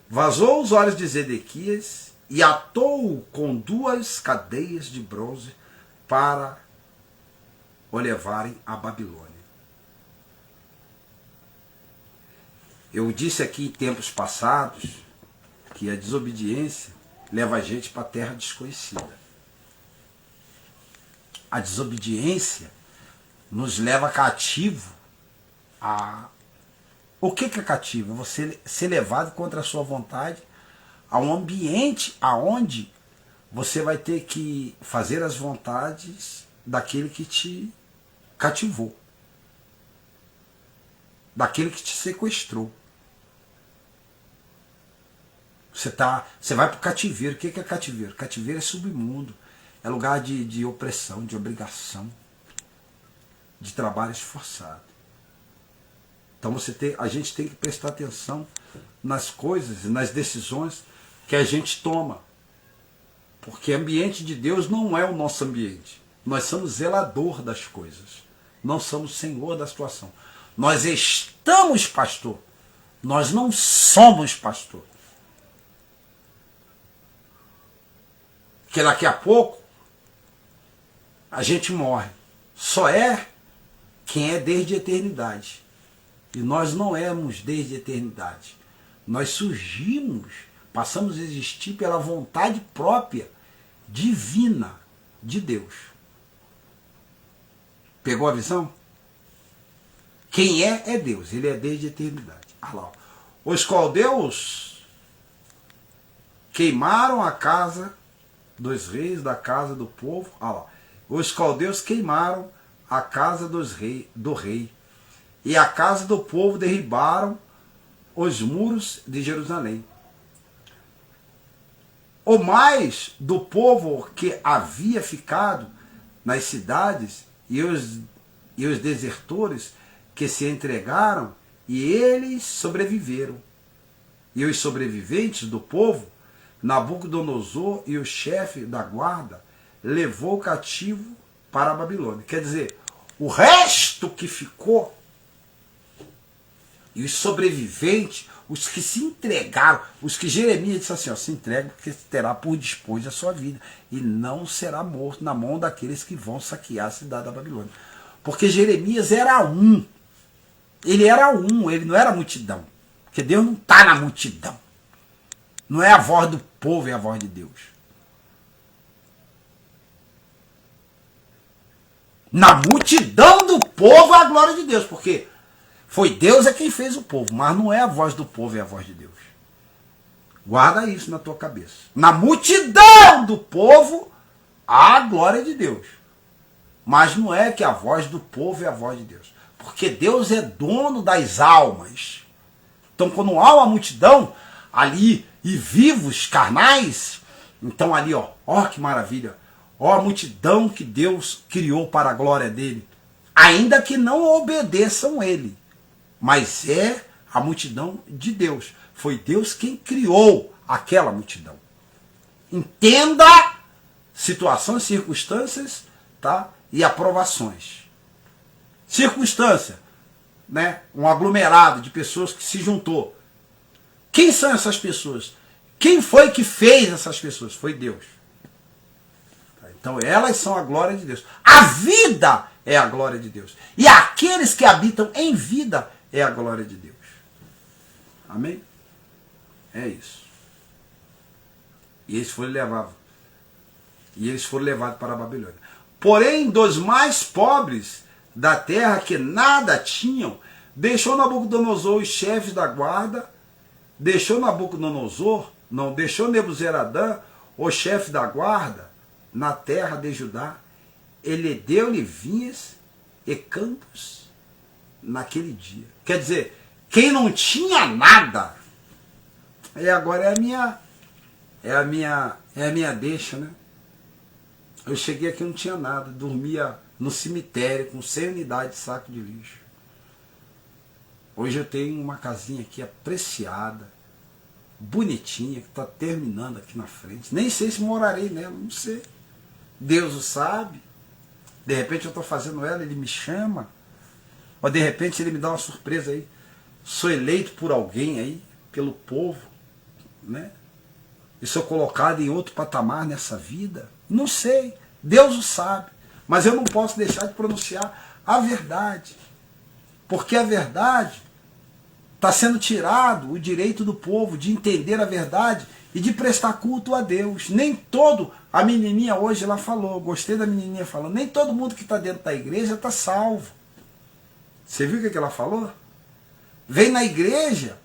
Vazou os olhos de Zedequias e atou-o com 2 cadeias de bronze para o levarem à Babilônia. Eu disse aqui em tempos passados que a desobediência leva a gente para a terra desconhecida. A desobediência nos leva cativo a... O que é cativo? Você ser levado contra a sua vontade a um ambiente aonde você vai ter que fazer as vontades daquele que te cativou, daquele que te sequestrou. Você vai para o cativeiro. O que é cativeiro? Cativeiro é submundo. É lugar de opressão, de obrigação, de trabalho esforçado. Então a gente tem que prestar atenção nas coisas e nas decisões que a gente toma. Porque ambiente de Deus não é o nosso ambiente. Nós somos zelador das coisas. Não somos senhor da situação. Nós estamos pastor. Nós não somos pastor. Porque daqui a pouco a gente morre. Só é quem é desde a eternidade. E nós não éramos desde a eternidade. Nós surgimos, passamos a existir pela vontade própria, divina, de Deus. Pegou a visão? Quem é Deus. Ele é desde a eternidade. Ah lá, os caldeus queimaram a casa dos reis, da casa do povo. Ah lá, os caldeus queimaram a casa do rei. E a casa do povo derribaram os muros de Jerusalém. O mais do povo que havia ficado nas cidades e os desertores que se entregaram, e eles sobreviveram. E os sobreviventes do povo, Nabucodonosor e o chefe da guarda, levou o cativo para a Babilônia. Quer dizer, o resto que ficou, e os sobreviventes, os que se entregaram, os que Jeremias disse assim, ó, se entrega porque terá por dispor a sua vida, e não será morto na mão daqueles que vão saquear a cidade da Babilônia. Porque Jeremias era um. Ele era um, ele não era multidão. Porque Deus não está na multidão. Não é a voz do povo, é a voz de Deus. Na multidão do povo é a glória de Deus, porque foi Deus é quem fez o povo, mas não é a voz do povo, é a voz de Deus. Guarda isso na tua cabeça. Na multidão do povo há a glória de Deus, mas não é que a voz do povo é a voz de Deus, porque Deus é dono das almas. Então quando há uma multidão ali e vivos carnais, então ali ó que maravilha, ó a multidão que Deus criou para a glória dele, ainda que não obedeçam ele, mas é a multidão de Deus. Foi Deus quem criou aquela multidão. Entenda situações, circunstâncias, tá? E aprovações. Circunstância, né? Um aglomerado de pessoas que se juntou. Quem são essas pessoas? Quem foi que fez essas pessoas? Foi Deus. Então elas são a glória de Deus. A vida é a glória de Deus. E aqueles que habitam em vida é a glória de Deus. Amém? É isso. E eles foram levados para a Babilônia. Porém, dos mais pobres da terra que nada tinham, deixou Nabucodonosor os chefes da guarda, deixou Nebuzaradã, o chefe da guarda, na terra de Judá, ele deu-lhe vinhas e campos naquele dia. Quer dizer, quem não tinha nada, agora é a minha deixa, né? Eu cheguei aqui e não tinha nada, dormia no cemitério com 100 unidades de saco de lixo. Hoje eu tenho uma casinha aqui apreciada, bonitinha, que está terminando aqui na frente. Nem sei se morarei nela, não sei. Deus o sabe. De repente eu estou fazendo ela, ele me chama. Ou de repente ele me dá uma surpresa aí. Sou eleito por alguém aí, pelo povo, né? E sou colocado em outro patamar nessa vida. Não sei. Deus o sabe. Mas eu não posso deixar de pronunciar a verdade. Porque a verdade está sendo tirado o direito do povo de entender a verdade e de prestar culto a Deus. Nem todo, a menininha hoje ela falou, gostei da menininha falando, nem todo mundo que está dentro da igreja está salvo. Você viu o que ela falou? Vem na igreja,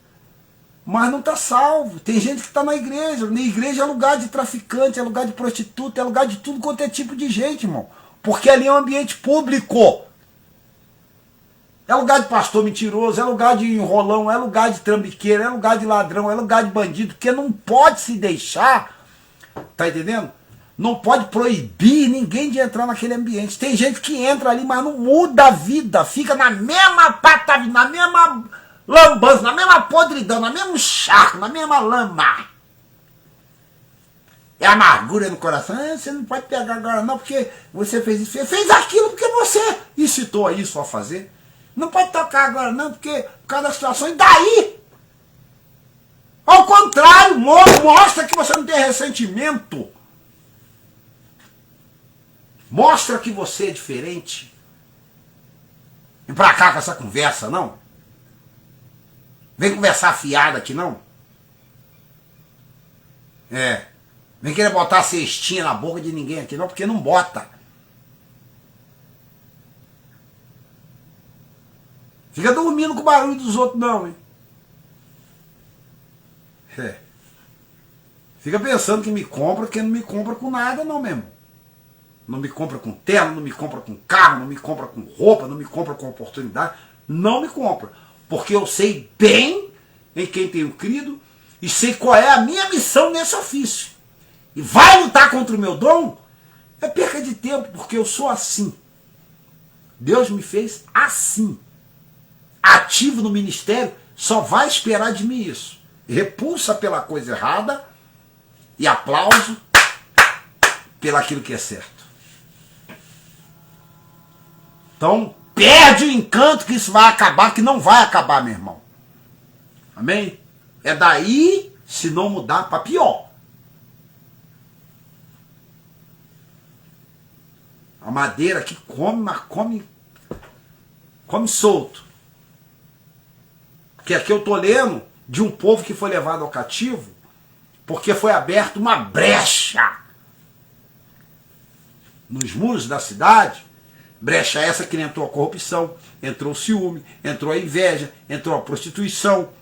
mas não está salvo. Tem gente que está na igreja. Na igreja é lugar de traficante, é lugar de prostituta, é lugar de tudo quanto é tipo de gente, irmão. Porque ali é um ambiente público. É lugar de pastor mentiroso, é lugar de enrolão, é lugar de trambiqueiro, é lugar de ladrão, é lugar de bandido, porque não pode se deixar, tá entendendo? Não pode proibir ninguém de entrar naquele ambiente. Tem gente que entra ali, mas não muda a vida, fica na mesma patavina, na mesma lambança, na mesma podridão, na mesmo charco, na mesma lama. É amargura no coração. Você não pode pegar agora não, porque você fez isso. Você fez aquilo porque você incitou a isso a fazer. Não pode tocar agora não, porque por causa da situação. E daí? Ao contrário, mostra que você não tem ressentimento. Mostra que você é diferente. Vem pra cá com essa conversa, não. Vem conversar fiada aqui, não. Vem querer botar a cestinha na boca de ninguém aqui, não, porque não bota. Fica dormindo com o barulho dos outros, não, hein? Fica pensando que me compra, que não me compra com nada, não, mesmo. Não me compra com terno, não me compra com carro, não me compra com roupa, não me compra com oportunidade. Não me compra. Porque eu sei bem em quem tenho crido e sei qual é a minha missão nesse ofício. E vai lutar contra o meu dom? É perca de tempo, porque eu sou assim. Deus me fez assim. Ativo no ministério, só vai esperar de mim isso. Repulsa pela coisa errada e aplauso pelaquilo que é certo. Então, perde o encanto que isso vai acabar, que não vai acabar, meu irmão. Amém? É daí, se não mudar, para pior. A madeira que come, mas come solto. Porque aqui eu estou lendo de um povo que foi levado ao cativo, porque foi aberta uma brecha nos muros da cidade. Brecha essa que entrou a corrupção, entrou o ciúme, entrou a inveja, entrou a prostituição,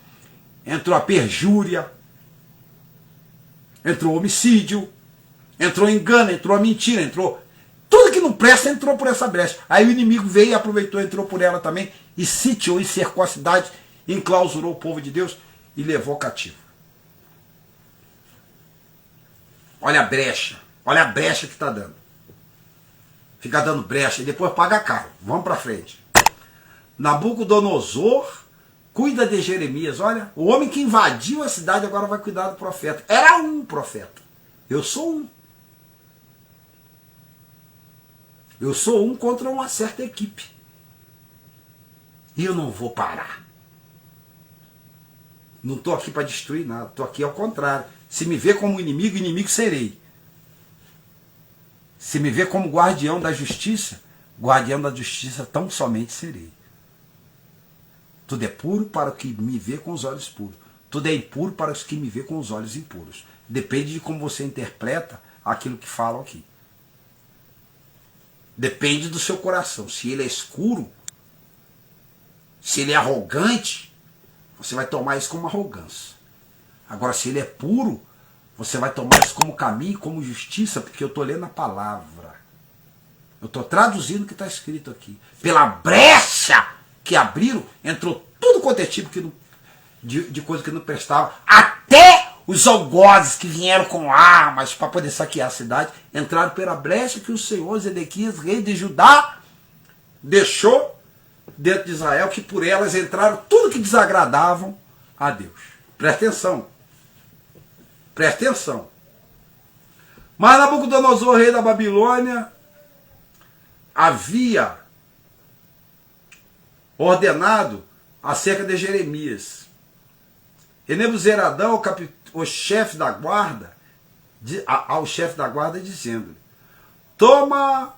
entrou a perjúria, entrou o homicídio, entrou o engano, entrou a mentira, entrou... Tudo que não presta entrou por essa brecha. Aí o inimigo veio e aproveitou, entrou por ela também, e sitiou e cercou a cidade, enclausurou o povo de Deus e levou cativo. Olha a brecha que está dando. Fica dando brecha e depois paga caro. Vamos para frente. Nabucodonosor cuida de Jeremias. Olha, o homem que invadiu a cidade agora vai cuidar do profeta. Era um profeta. Eu sou um. Eu sou um contra uma certa equipe. E eu não vou parar. Não estou aqui para destruir nada. Estou aqui ao contrário. Se me ver como inimigo, inimigo serei. Se me ver como guardião da justiça tão somente serei. Tudo é puro para o que me vê com os olhos puros. Tudo é impuro para os que me vê com os olhos impuros. Depende de como você interpreta aquilo que falam aqui. Depende do seu coração. Se ele é escuro, se ele é arrogante, você vai tomar isso como arrogância. Agora, se ele é puro, você vai tomar isso como caminho, como justiça, porque eu estou lendo a palavra. Eu estou traduzindo o que está escrito aqui. Pela brecha que abriram, entrou tudo quanto é tipo de coisa que não prestava. Até os algozes que vieram com armas para poder saquear a cidade, entraram pela brecha que o Senhor Zedequias, rei de Judá, deixou dentro de Israel, que por elas entraram tudo que desagradavam a Deus. Presta atenção. Presta atenção. Mas Nabucodonosor, rei da Babilônia, havia ordenado acerca de Jeremias. E Nebuzaradão, o chefe da guarda, ao chefe da guarda dizendo: toma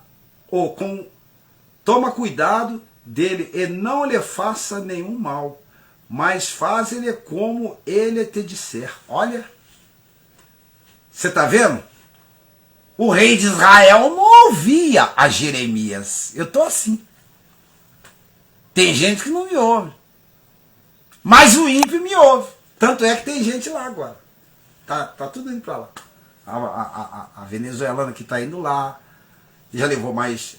cuidado dele e não lhe faça nenhum mal, mas faz-lhe como ele te disser. Olha, você está vendo? O rei de Israel não ouvia a Jeremias. Eu estou assim. Tem gente que não me ouve. Mas o ímpio me ouve. Tanto é que tem gente lá agora. Tá tudo indo para lá. A venezuelana que está indo lá. Já levou mais...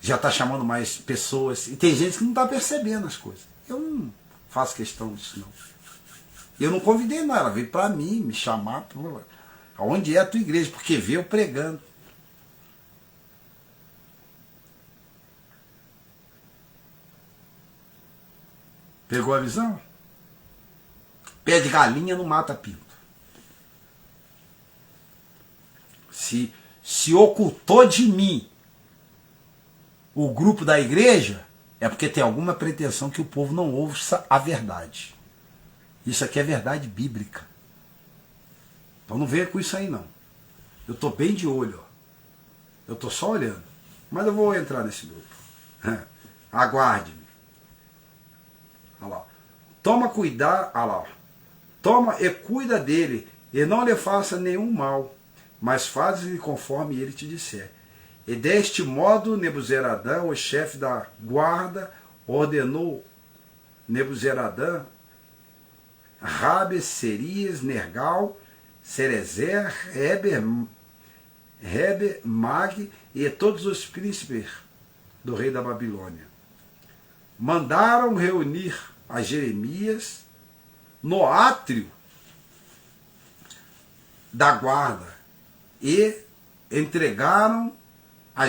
Já está chamando mais pessoas. E tem gente que não está percebendo as coisas. Eu não faço questão disso, não. Eu não convidei não. Ela veio para mim, me chamar. Onde é a tua igreja? Porque veio pregando. Pegou a visão? Pé de galinha não mata pinto. Se ocultou de mim o grupo da igreja, é porque tem alguma pretensão que o povo não ouça a verdade. Isso aqui é verdade bíblica. Então não venha com isso aí não. Eu estou bem de olho. Ó. Eu estou só olhando. Mas eu vou entrar nesse grupo. Aguarde-me. Olha lá. Toma cuidado. Olha lá. Toma e cuida dele, e não lhe faça nenhum mal, mas faz-lhe conforme ele te disser. E deste modo Nebuzaradã, o chefe da guarda, ordenou Nebuzaradã, Rabe, Serias, Nergal, Cerezer, Rebe, Mag e todos os príncipes do rei da Babilônia. Mandaram reunir a Jeremias no átrio da guarda e entregaram a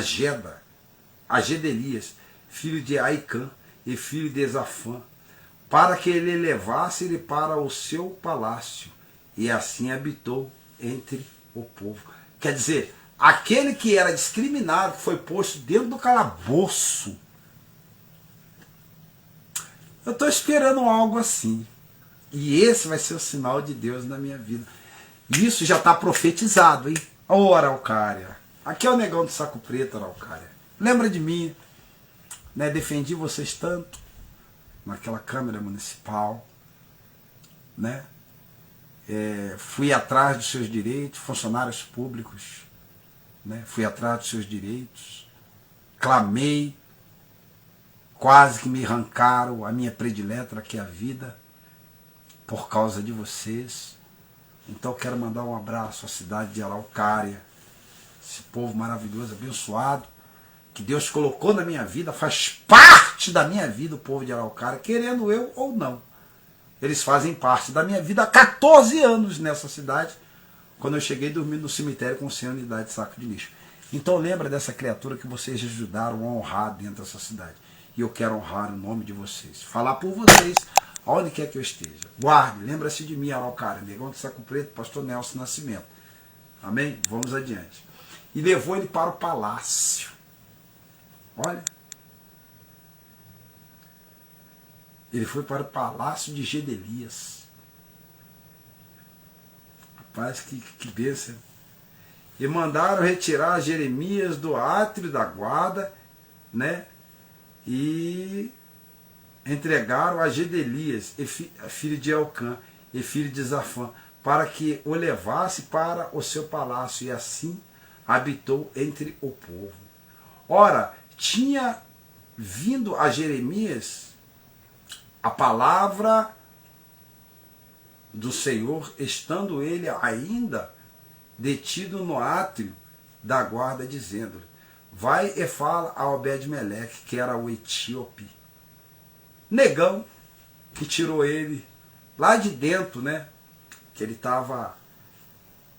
Gedelias, filho de Aicã e filho de Zafã, para que ele levasse ele para o seu palácio, e assim habitou entre o povo. Quer dizer, Aquele que era discriminado, que foi posto dentro do calabouço. Eu estou esperando algo assim. E esse vai ser o sinal de Deus na minha vida. Isso já está profetizado, hein? Ô, Araucária. Aqui é o negão do saco preto, Araucária. Lembra de mim, né? Defendi vocês tanto naquela Câmara Municipal, né? Fui atrás dos seus direitos, funcionários públicos, né? Fui atrás dos seus direitos, clamei, quase que me arrancaram a minha predileta, que é a vida, por causa de vocês. Então eu quero mandar um abraço à cidade de Araucária, esse povo maravilhoso, abençoado, que Deus colocou na minha vida, faz parte da minha vida o povo de Araucária, querendo eu ou não. Eles fazem parte da minha vida há 14 anos nessa cidade, quando eu cheguei dormindo no cemitério com 100 unidades de saco de lixo. Então lembra dessa criatura que vocês ajudaram a honrar dentro dessa cidade. E eu quero honrar o nome de vocês. Falar por vocês, aonde quer que eu esteja. Guarde, lembra-se de mim, Araucária, negão de saco preto, pastor Nelson Nascimento. Amém? Vamos adiante. E levou ele para o palácio. Olha. Ele foi para o palácio de Gedelias. Rapaz, que bênção. E mandaram retirar Jeremias do átrio da guarda, né? E entregaram a Gedelias, filho de Elcã, e filho de Zafã, para que o levasse para o seu palácio, e assim habitou entre o povo. Ora, tinha vindo a Jeremias a palavra do Senhor, estando ele ainda detido no átrio da guarda, dizendo-lhe: vai e fala a Obed-Meleque, que era o etíope, negão, que tirou ele lá de dentro, né? Que ele estava,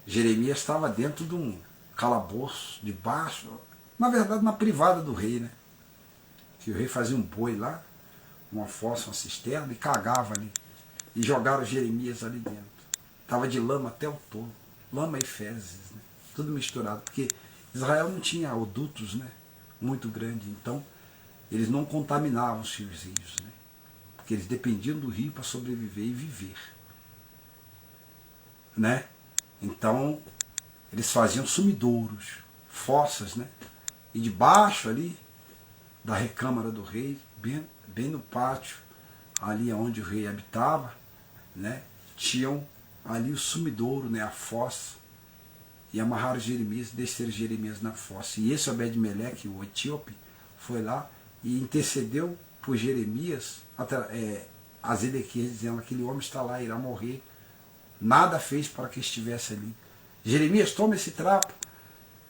Jeremias estava dentro de um calabouço, debaixo, na verdade na privada do rei, né? Que o rei fazia um boi lá, uma fossa, uma cisterna, e cagava ali. E jogaram Jeremias ali dentro. Estava de lama até o topo, lama e fezes, né? Tudo misturado, porque Israel não tinha odutos, né? Muito grande, então eles não contaminavam os rios, né? Porque eles dependiam do rio para sobreviver e viver, né? Então eles faziam sumidouros, fossas, né? E debaixo ali da recâmara do rei, bem no pátio, ali onde o rei habitava, né? Tinham ali o sumidouro, né? A fossa, e amarraram Jeremias, desceram Jeremias na fossa. E esse Obed-Meleque, o etíope, foi lá e intercedeu por Jeremias, a Zedequias, dizendo: aquele homem está lá, irá morrer. Nada fez para que estivesse ali. Jeremias, toma esse trapo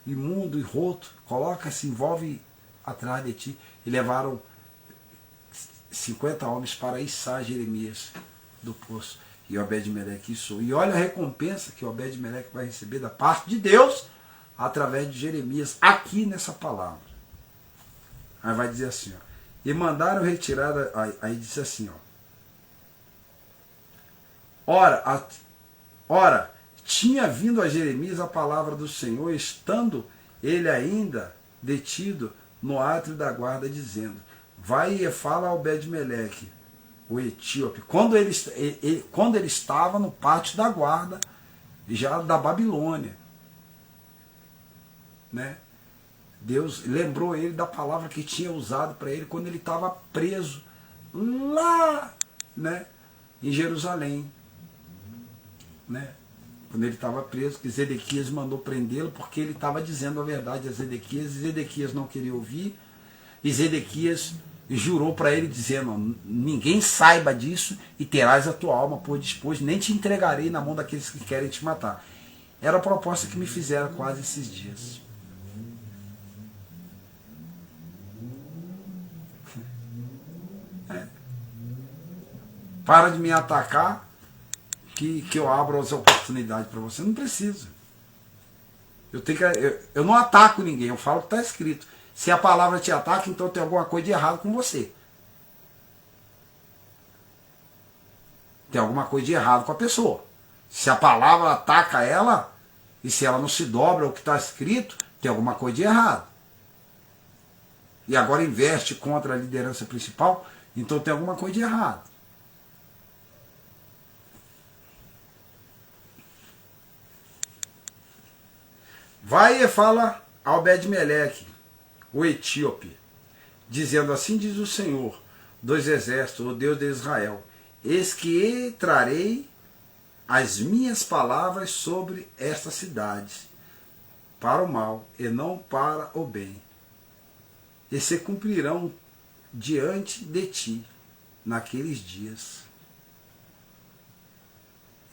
imundo e roto, coloca, se envolve atrás de ti. E levaram 50 homens para içar Jeremias do poço. E Obed-Meleque içou. E olha a recompensa que Obed-Meleque vai receber da parte de Deus através de Jeremias, aqui nessa palavra. Aí vai dizer assim, ó: e mandaram retirar, aí diz assim, ó: ora, tinha vindo a Jeremias a palavra do Senhor, estando ele ainda detido no átrio da guarda, dizendo: vai e fala ao Obed-Meleque, o etíope, quando ele estava no pátio da guarda, já da Babilônia, né? Deus lembrou ele da palavra que tinha usado para ele quando ele estava preso lá, né, em Jerusalém, né? Quando ele estava preso, que Zedequias mandou prendê-lo porque ele estava dizendo a verdade a Zedequias, e Zedequias não queria ouvir, e Zedequias jurou para ele dizendo: ninguém saiba disso e terás a tua alma por dispor, nem te entregarei na mão daqueles que querem te matar. Era a proposta que me fizeram quase esses dias. Para de me atacar, que eu abro as oportunidades para você. Não precisa. Eu não ataco ninguém, eu falo o que está escrito. Se a palavra te ataca, então tem alguma coisa de errado com você. Tem alguma coisa de errado com a pessoa. Se a palavra ataca ela, E se ela não se dobra ao que está escrito, tem alguma coisa de errado. E agora investe contra a liderança principal, então tem alguma coisa de errado. Vai e fala a Obed-Meleque, o etíope, dizendo: assim diz o Senhor dos exércitos, o Deus de Israel, eis que trarei as minhas palavras sobre esta cidade, para o mal e não para o bem, e se cumprirão diante de ti naqueles dias.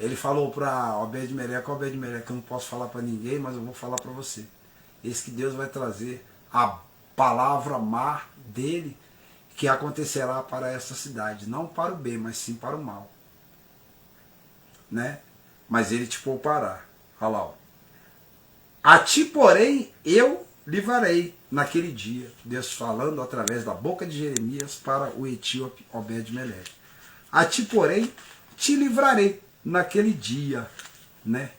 Ele falou para Obed-Meleque: Obed-Meleque, eu não posso falar para ninguém, mas eu vou falar para você. Eis que Deus vai trazer a palavra má dele, que acontecerá para essa cidade, não para o bem, mas sim para o mal. Né? Mas ele te poupará. Olha lá, ó. A ti, porém, eu livrarei naquele dia. Deus falando através da boca de Jeremias para o etíope Obed-Meleque. A ti, porém, te livrarei naquele dia, né?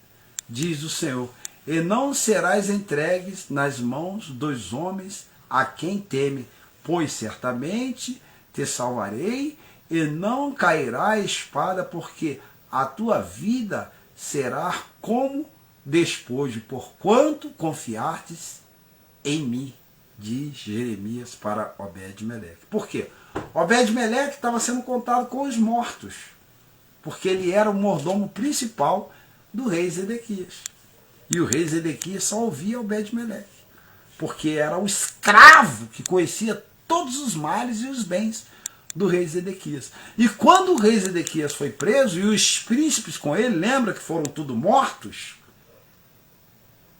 Diz o Senhor, e não serás entregues nas mãos dos homens a quem teme, pois certamente te salvarei e não cairá a espada, porque a tua vida será como despojo, porquanto confiastes em mim, diz Jeremias para Obed-Meleque. Por quê? Obed-Meleque estava sendo contado com os mortos, porque ele era o mordomo principal do rei Zedequias. E o rei Zedequias só ouvia Obed-Meleque, porque era o escravo que conhecia todos os males e os bens do rei Zedequias. E quando o rei Zedequias foi preso, e os príncipes com ele, lembra que foram tudo mortos?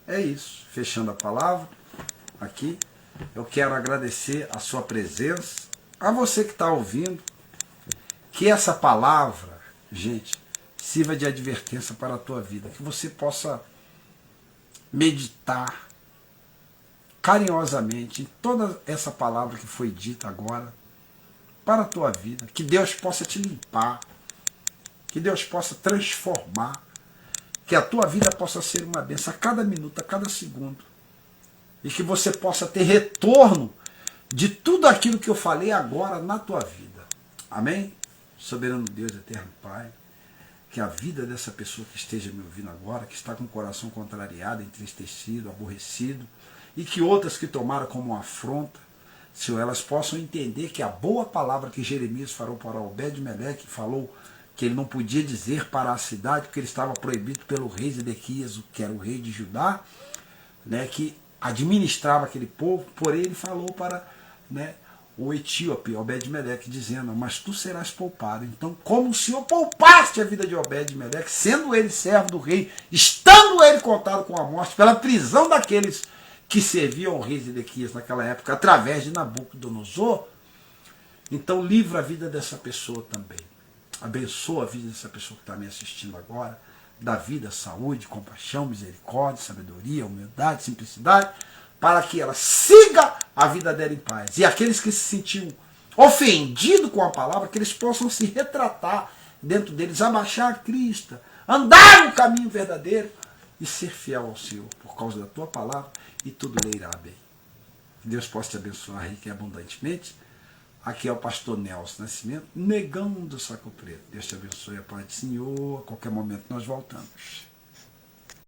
É isso. Fechando a palavra aqui, eu quero agradecer a sua presença, a você que está ouvindo, que essa palavra, gente, sirva de advertência para a tua vida, que você possa meditar carinhosamente em toda essa palavra que foi dita agora para a tua vida, que Deus possa te limpar, que Deus possa transformar, que a tua vida possa ser uma bênção a cada minuto, a cada segundo, e que você possa ter retorno de tudo aquilo que eu falei agora na tua vida. Amém? Soberano Deus, eterno Pai, que a vida dessa pessoa que esteja me ouvindo agora, que está com o coração contrariado, entristecido, aborrecido, e que outras que tomaram como uma afronta, Senhor, elas possam entender que a boa palavra que Jeremias falou para Obed-Meleque, falou que ele não podia dizer para a cidade, porque ele estava proibido pelo rei Zedequias, que era o rei de Judá, né, que administrava aquele povo, porém ele falou para, né, o etíope Obed-Meleque, dizendo: mas tu serás poupado. Então, como o Senhor poupaste a vida de Obed-Meleque, sendo ele servo do rei, estando ele contado com a morte, pela prisão daqueles que serviam ao rei Zedequias naquela época, através de Nabucodonosor, então livra a vida dessa pessoa também. Abençoa a vida dessa pessoa que está me assistindo agora, dá vida, saúde, compaixão, misericórdia, sabedoria, humildade, simplicidade, para que ela siga a vida dela em paz. E aqueles que se sentiam ofendidos com a palavra, que eles possam se retratar dentro deles, abaixar a crista, andar no caminho verdadeiro e ser fiel ao Senhor, por causa da tua palavra, e tudo lhe irá bem. Que Deus possa te abençoar rica e abundantemente. Aqui é o pastor Nelson Nascimento, negão do Saco Preto. Deus te abençoe, a paz do Senhor. A qualquer momento nós voltamos.